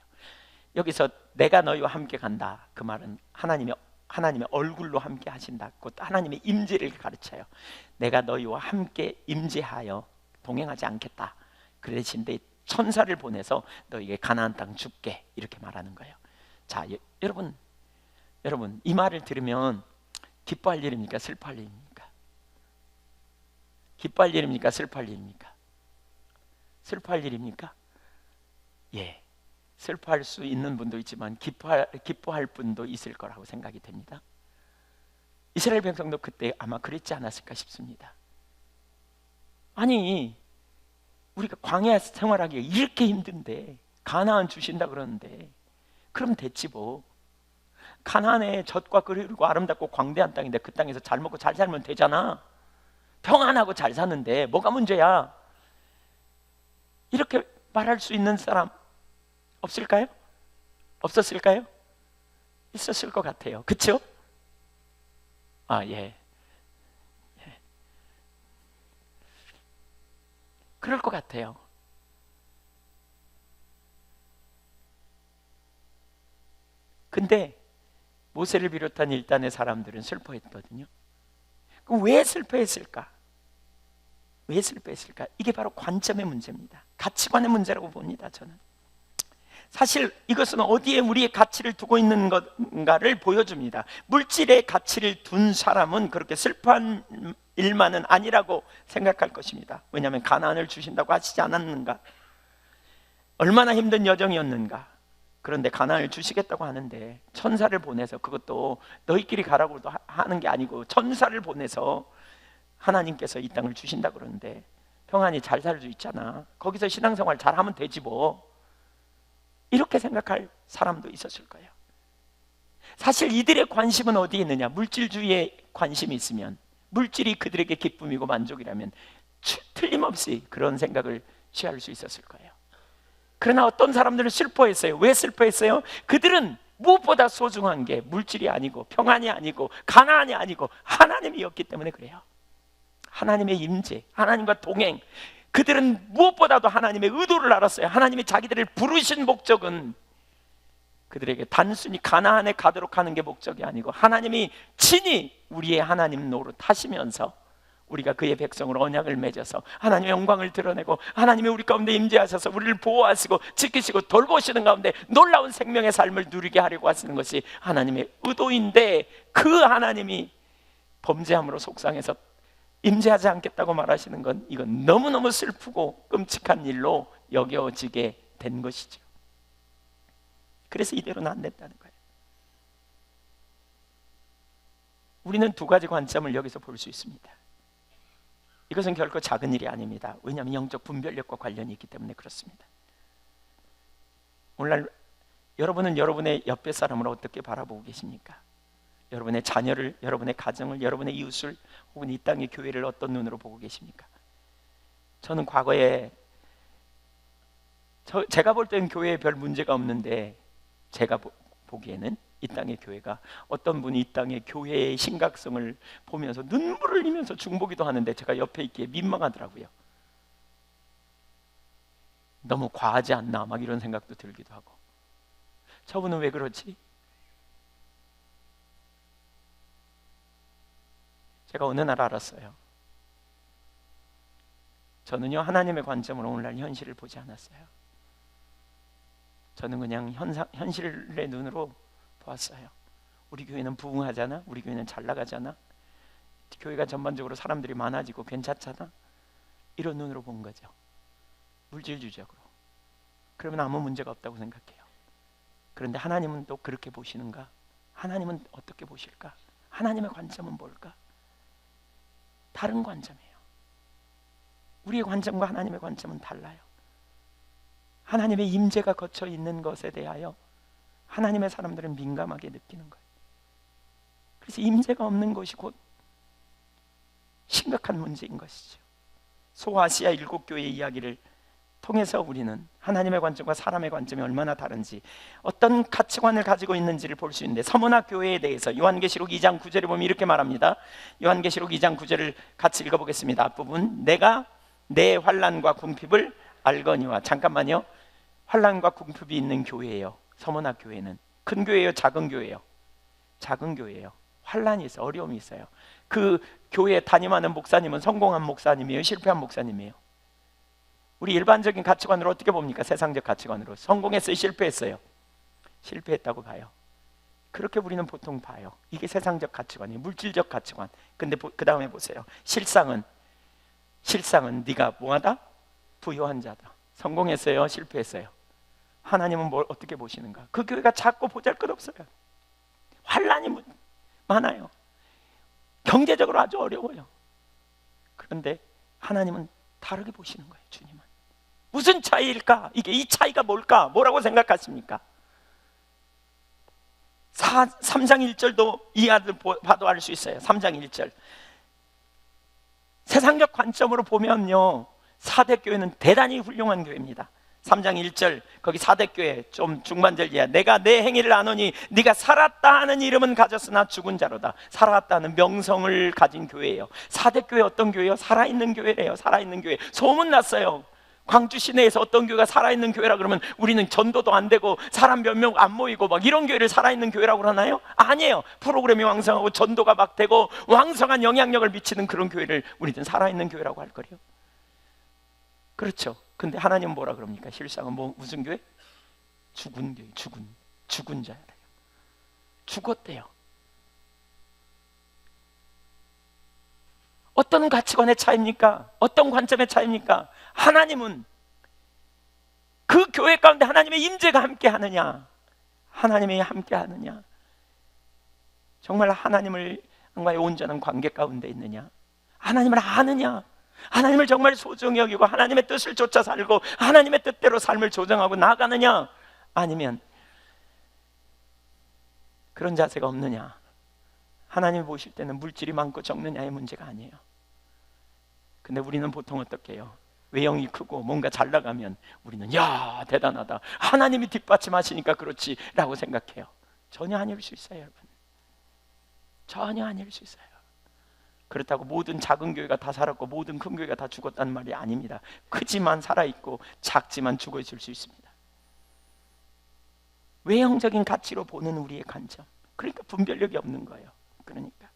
여기서 내가 너희와 함께 간다, 그 말은 하나님의 얼굴로 함께 하신다, 곧 하나님의 임재를 가르쳐요. 내가 너희와 함께 임재하여 동행하지 않겠다. 그 대신에 천사를 보내서 너희에게 가나안 땅 줄게, 이렇게 말하는 거예요. 자, 여러분 이 말을 들으면 기뻐할 일입니까? 슬퍼할 일입니까? 기뻐할 일입니까? 슬퍼할 일입니까? 슬퍼할 일입니까? 예, 슬퍼할 수 있는 분도 있지만 기뻐할 분도 있을 거라고 생각이 됩니다. 이스라엘 백성도 그때 아마 그랬지 않았을까 싶습니다. 아니, 우리가 광야 생활하기가 이렇게 힘든데 가나안 주신다 그러는데 그럼 됐지 뭐. 가나안에 젖과 꿀이 흐르고 아름답고 광대한 땅인데 그 땅에서 잘 먹고 잘 살면 되잖아. 평안하고 잘 사는데 뭐가 문제야? 이렇게 말할 수 있는 사람 없을까요? 없었을까요? 있었을 것 같아요. 그렇죠? 예. 그럴 것 같아요. 근데 모세를 비롯한 일단의 사람들은 슬퍼했거든요. 왜 슬퍼했을까? 왜 슬퍼했을까? 이게 바로 관점의 문제입니다. 가치관의 문제라고 봅니다. 저는 사실 이것은 어디에 우리의 가치를 두고 있는 건가를 보여줍니다. 물질의 가치를 둔 사람은 그렇게 슬퍼한 일만은 아니라고 생각할 것입니다. 왜냐하면 가나안을 주신다고 하시지 않았는가? 얼마나 힘든 여정이었는가? 그런데 가나안을 주시겠다고 하는데 천사를 보내서, 그것도 너희끼리 가라고도 하는 게 아니고 천사를 보내서 하나님께서 이 땅을 주신다 그러는데 평안히 잘 살 수 있잖아, 거기서 신앙생활 잘하면 되지 뭐, 이렇게 생각할 사람도 있었을 거예요. 사실 이들의 관심은 어디에 있느냐? 물질주의에 관심이 있으면, 물질이 그들에게 기쁨이고 만족이라면 틀림없이 그런 생각을 취할 수 있었을 거예요. 그러나 어떤 사람들은 슬퍼했어요. 왜 슬퍼했어요? 그들은 무엇보다 소중한 게 물질이 아니고 평안이 아니고 가나안이 아니고 하나님이었기 때문에 그래요. 하나님의 임재, 하나님과 동행, 그들은 무엇보다도 하나님의 의도를 알았어요. 하나님이 자기들을 부르신 목적은 그들에게 단순히 가나안에 가도록 하는 게 목적이 아니고 하나님이 친히 우리의 하나님 노릇하시면서 우리가 그의 백성으로 언약을 맺어서 하나님의 영광을 드러내고 하나님이 우리 가운데 임재하셔서 우리를 보호하시고 지키시고 돌보시는 가운데 놀라운 생명의 삶을 누리게 하려고 하시는 것이 하나님의 의도인데, 그 하나님이 범죄함으로 속상해서 임재하지 않겠다고 말하시는 건, 이건 너무너무 슬프고 끔찍한 일로 여겨지게 된 것이죠. 그래서 이대로는 안 된다는 거예요. 우리는 두 가지 관점을 여기서 볼 수 있습니다. 이것은 결코 작은 일이 아닙니다. 왜냐하면 영적 분별력과 관련이 있기 때문에 그렇습니다. 오늘날 여러분은 여러분의 옆에 사람을 어떻게 바라보고 계십니까? 여러분의 자녀를, 여러분의 가정을, 여러분의 이웃을, 혹은 이 땅의 교회를 어떤 눈으로 보고 계십니까? 저는 과거에 제가 볼 때는 교회에 별 문제가 없는데, 제가 보기에는 이 땅의 교회가, 어떤 분이 이 땅의 교회의 심각성을 보면서 눈물을 흘리면서 중보기도 하는데 제가 옆에 있기에 민망하더라고요. 너무 과하지 않나, 막 이런 생각도 들기도 하고. 저분은 왜 그러지? 제가 어느 날 알았어요. 저는요, 하나님의 관점으로 오늘날 현실을 보지 않았어요. 저는 그냥 현실의 눈으로 보았어요. 우리 교회는 부흥하잖아, 우리 교회는 잘 나가잖아, 교회가 전반적으로 사람들이 많아지고 괜찮잖아, 이런 눈으로 본 거죠. 물질주의적으로. 그러면 아무 문제가 없다고 생각해요. 그런데 하나님은 또 그렇게 보시는가? 하나님은 어떻게 보실까? 하나님의 관점은 뭘까? 다른 관점이에요. 우리의 관점과 하나님의 관점은 달라요. 하나님의 임재가 거쳐 있는 것에 대하여 하나님의 사람들은 민감하게 느끼는 거예요. 그래서 임재가 없는 것이 곧 심각한 문제인 것이죠. 소아시아 7교회 이야기를 통해서 우리는 하나님의 관점과 사람의 관점이 얼마나 다른지, 어떤 가치관을 가지고 있는지를 볼 수 있는데, 서머나 교회에 대해서 요한계시록 2장 9절에 보면 이렇게 말합니다. 요한계시록 2장 9절을 같이 읽어보겠습니다. 앞부분, 내가 내 환난과 궁핍을 알거니와. 잠깐만요. 환난과 궁핍이 있는 교회예요. 서머나 교회는 큰 교회예요, 작은 교회예요? 작은 교회예요. 환난이 있어요. 어려움이 있어요. 그 교회에 담임하는 목사님은 성공한 목사님이에요, 실패한 목사님이에요? 우리 일반적인 가치관으로 어떻게 봅니까? 세상적 가치관으로 성공했어요, 실패했어요? 실패했다고 봐요. 그렇게 우리는 보통 봐요. 이게 세상적 가치관이에요, 물질적 가치관. 근데 그 다음에 보세요. 실상은 네가 뭐하다? 부유한 자다. 성공했어요, 실패했어요? 하나님은 뭘 어떻게 보시는가? 그 교회가 작고 보잘것없어요. 환난이 많아요. 경제적으로 아주 어려워요. 그런데 하나님은 다르게 보시는 거예요. 주님은 무슨 차이일까? 이 차이가 뭘까? 뭐라고 생각하십니까? 3장 1절도 봐도 알 수 있어요. 3장 1절. 세상적 관점으로 보면요, 4대 교회는 대단히 훌륭한 교회입니다. 3장 1절 거기 사대교회 좀 중반절이야. 내가 내 행위를 아노니 네가 살았다 하는 이름은 가졌으나 죽은 자로다. 살았다는 명성을 가진 교회예요. 사대교회 어떤 교회요? 살아있는 교회래요. 살아있는 교회. 소문났어요. 광주 시내에서 어떤 교회가 살아있는 교회라 그러면 우리는 전도도 안 되고 사람 몇 명 안 모이고 막 이런 교회를 살아있는 교회라고 그러나요? 아니에요. 프로그램이 왕성하고 전도가 막 되고 왕성한 영향력을 미치는 그런 교회를 우리는 살아있는 교회라고 할 거래요. 그렇죠. 근데 하나님은 뭐라 그럽니까? 실상은 무슨 교회? 죽은 교회. 죽은 자예요. 죽었대요. 어떤 가치관의 차이입니까? 어떤 관점의 차이입니까? 하나님은 그 교회 가운데 하나님의 임재가 함께 하느냐, 하나님이 함께 하느냐, 정말 하나님과의 온전한 관계 가운데 있느냐, 하나님을 아느냐, 하나님을 정말 소중히 여기고 하나님의 뜻을 쫓아 살고 하나님의 뜻대로 삶을 조정하고 나아가느냐, 아니면 그런 자세가 없느냐. 하나님이 보실 때는 물질이 많고 적느냐의 문제가 아니에요. 근데 우리는 보통 어떻게 해요? 외형이 크고 뭔가 잘 나가면 우리는 야 대단하다, 하나님이 뒷받침하시니까 그렇지 라고 생각해요. 전혀 아닐 수 있어요, 여러분. 전혀 아닐 수 있어요. 그렇다고 모든 작은 교회가 다 살았고 모든 큰 교회가 다 죽었다는 말이 아닙니다. 크지만 살아있고 작지만 죽어 있을 수 있습니다. 외형적인 가치로 보는 우리의 관점, 그러니까 분별력이 없는 거예요. 그러니까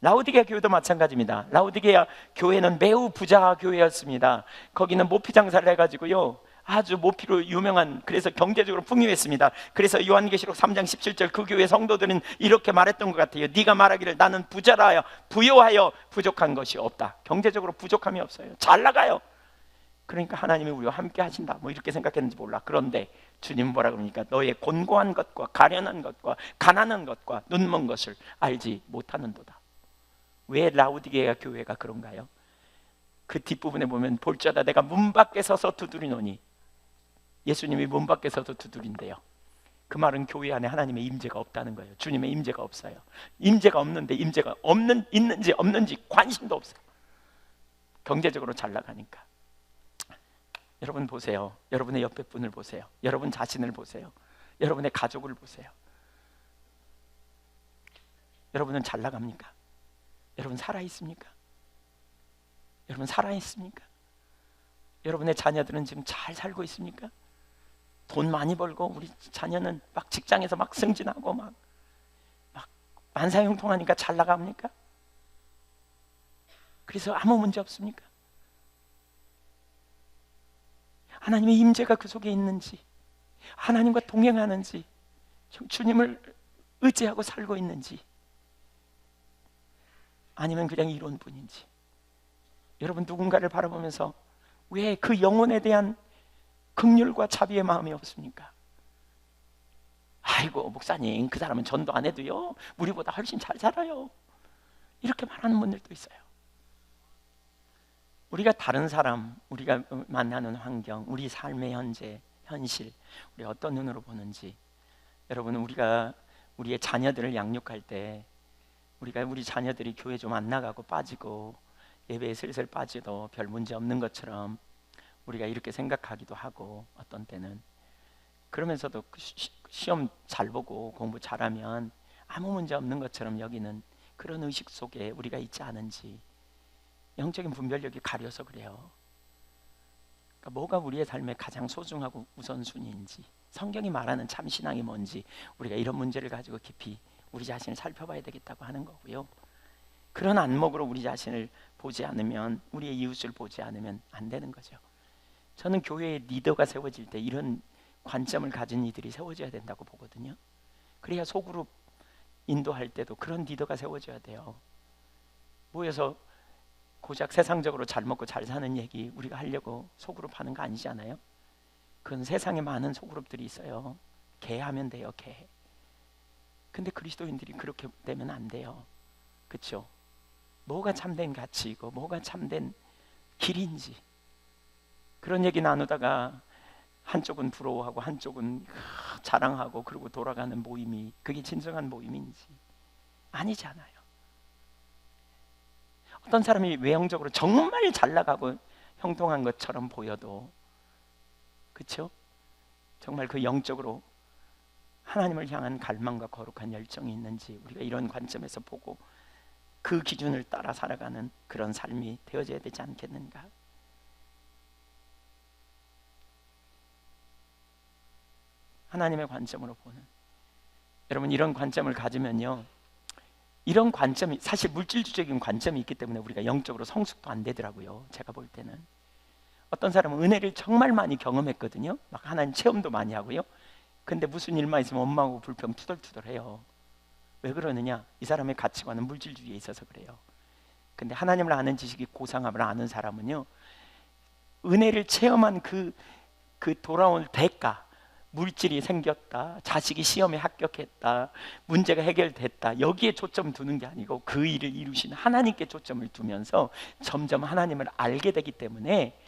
라오디게아 교회도 마찬가지입니다. 라오디게아 교회는 매우 부자 교회였습니다. 거기는 모피 장사를 해가지고요, 아주 모피로 유명한, 그래서 경제적으로 풍요했습니다. 그래서 요한계시록 3장 17절 그 교회 성도들은 이렇게 말했던 것 같아요. 네가 말하기를 나는 부자라여 부요하여 부족한 것이 없다. 경제적으로 부족함이 없어요. 잘 나가요. 그러니까 하나님이 우리와 함께 하신다, 뭐 이렇게 생각했는지 몰라. 그런데 주님 뭐라 그러니까 너의 곤고한 것과 가련한 것과 가난한 것과 눈먼 것을 알지 못하는도다. 왜 라오디게아 교회가 그런가요? 그 뒷부분에 보면 볼지어다 내가 문 밖에 서서 두드리노니, 예수님이 문 밖에 서서 두드린대요. 그 말은 교회 안에 하나님의 임재가 없다는 거예요. 주님의 임재가 없어요. 임재가 없는데 임재가 있는지 없는지 관심도 없어요. 경제적으로 잘 나가니까. 여러분 보세요. 여러분의 옆에 분을 보세요. 여러분 자신을 보세요. 여러분의 가족을 보세요. 여러분은 잘 나갑니까? 여러분 살아있습니까? 여러분 살아있습니까? 여러분의 자녀들은 지금 잘 살고 있습니까? 돈 많이 벌고 우리 자녀는 막 직장에서 막 승진하고 막 만사형통하니까 잘 나갑니까? 그래서 아무 문제 없습니까? 하나님의 임재가 그 속에 있는지, 하나님과 동행하는지, 주님을 의지하고 살고 있는지, 아니면 그냥 이론뿐인지. 여러분 누군가를 바라보면서 왜 그 영혼에 대한 긍휼과 자비의 마음이 없습니까? 아이고 목사님 그 사람은 전도 안 해도요 우리보다 훨씬 잘 살아요, 이렇게 말하는 분들도 있어요. 우리가 다른 사람, 우리가 만나는 환경, 우리 삶의 현실, 우리 어떤 눈으로 보는지. 여러분 우리가 우리의 자녀들을 양육할 때 우리가 우리 자녀들이 교회 좀 안 나가고 빠지고 예배에 슬슬 빠져도 별 문제 없는 것처럼 우리가 이렇게 생각하기도 하고, 어떤 때는 그러면서도 시험 잘 보고 공부 잘하면 아무 문제 없는 것처럼 여기는 그런 의식 속에 우리가 있지 않은지. 영적인 분별력이 가려서 그래요. 그러니까 뭐가 우리의 삶에 가장 소중하고 우선순위인지, 성경이 말하는 참 신앙이 뭔지, 우리가 이런 문제를 가지고 깊이 우리 자신을 살펴봐야 되겠다고 하는 거고요. 그런 안목으로 우리 자신을 보지 않으면, 우리의 이웃을 보지 않으면 안 되는 거죠. 저는 교회에 리더가 세워질 때 이런 관점을 가진 이들이 세워져야 된다고 보거든요. 그래야 소그룹 인도할 때도 그런 리더가 세워져야 돼요. 모여서 고작 세상적으로 잘 먹고 잘 사는 얘기 우리가 하려고 소그룹 하는 거 아니잖아요. 그건 세상에 많은 소그룹들이 있어요. 개 하면 돼요, 개. 근데 그리스도인들이 그렇게 되면 안 돼요. 그렇죠? 뭐가 참된 가치이고 뭐가 참된 길인지, 그런 얘기 나누다가 한쪽은 부러워하고 한쪽은 자랑하고 그러고 돌아가는 모임이 그게 진정한 모임인지 아니잖아요. 어떤 사람이 외형적으로 정말 잘 나가고 형통한 것처럼 보여도 그렇죠? 정말 그 영적으로 하나님을 향한 갈망과 거룩한 열정이 있는지 우리가 이런 관점에서 보고 그 기준을 따라 살아가는 그런 삶이 되어져야 되지 않겠는가? 하나님의 관점으로 보는, 여러분 이런 관점을 가지면요, 이런 관점이 사실 물질주적인 관점이 있기 때문에 우리가 영적으로 성숙도 안 되더라고요. 제가 볼 때는 어떤 사람은 은혜를 정말 많이 경험했거든요. 막 하나님 체험도 많이 하고요. 근데 무슨 일만 있으면 엄마하고 불평 투덜투덜해요. 왜 그러느냐? 이 사람의 가치관은 물질주의에 있어서 그래요. 근데 하나님을 아는 지식이 고상함을 아는 사람은요, 은혜를 체험한 그 돌아온 대가, 물질이 생겼다, 자식이 시험에 합격했다, 문제가 해결됐다, 여기에 초점 두는 게 아니고 그 일을 이루신 하나님께 초점을 두면서 점점 하나님을 알게 되기 때문에,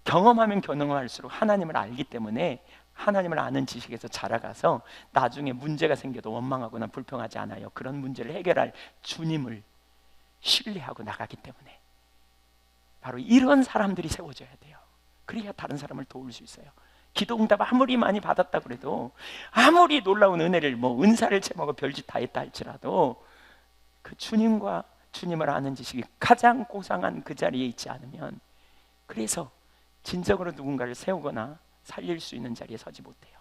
경험하면 경험할수록 하나님을 알기 때문에 하나님을 아는 지식에서 자라가서 나중에 문제가 생겨도 원망하거나 불평하지 않아요. 그런 문제를 해결할 주님을 신뢰하고 나가기 때문에 바로 이런 사람들이 세워져야 돼요. 그래야 다른 사람을 도울 수 있어요. 기도응답 아무리 많이 받았다 그래도, 아무리 놀라운 은혜를 은사를 체험하고 별짓 다 했다 할지라도 그 주님과 주님을 아는 지식이 가장 고상한 그 자리에 있지 않으면, 그래서 진정으로 누군가를 세우거나 살릴 수 있는 자리에 서지 못해요.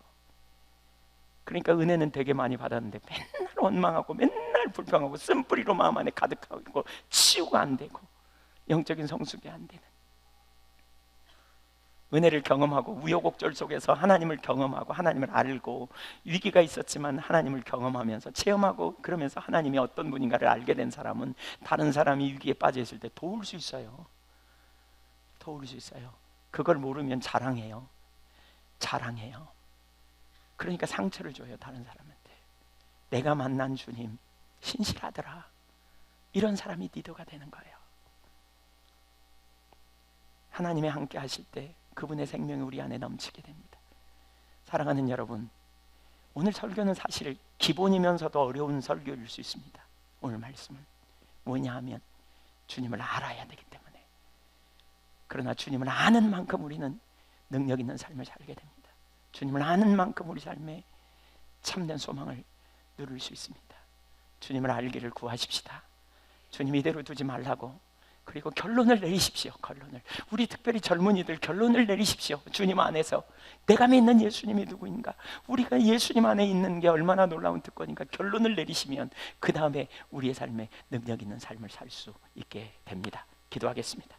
그러니까 은혜는 되게 많이 받았는데 맨날 원망하고 맨날 불평하고 쓴뿌리로 마음 안에 가득하고 치유가 안 되고 영적인 성숙이 안 되는, 은혜를 경험하고 우여곡절 속에서 하나님을 경험하고 하나님을 알고 위기가 있었지만 하나님을 경험하면서 체험하고 그러면서 하나님이 어떤 분인가를 알게 된 사람은 다른 사람이 위기에 빠져 있을 때 도울 수 있어요. 도울 수 있어요. 그걸 모르면 자랑해요. 자랑해요. 그러니까 상처를 줘요, 다른 사람한테. 내가 만난 주님 신실하더라. 이런 사람이 리더가 되는 거예요. 하나님이 함께 하실 때 그분의 생명이 우리 안에 넘치게 됩니다. 사랑하는 여러분, 오늘 설교는 사실 기본이면서도 어려운 설교일 수 있습니다. 오늘 말씀은 뭐냐 하면 주님을 알아야 되기 때문에. 그러나 주님을 아는 만큼 우리는 능력 있는 삶을 살게 됩니다. 주님을 아는 만큼 우리 삶에 참된 소망을 누릴 수 있습니다. 주님을 알기를 구하십시다. 주님 이대로 두지 말라고. 그리고 결론을 내리십시오. 결론을. 우리 특별히 젊은이들 결론을 내리십시오. 주님 안에서 내가 믿는 예수님이 누구인가, 우리가 예수님 안에 있는 게 얼마나 놀라운 특권인가, 결론을 내리시면 그 다음에 우리의 삶에 능력 있는 삶을 살 수 있게 됩니다. 기도하겠습니다.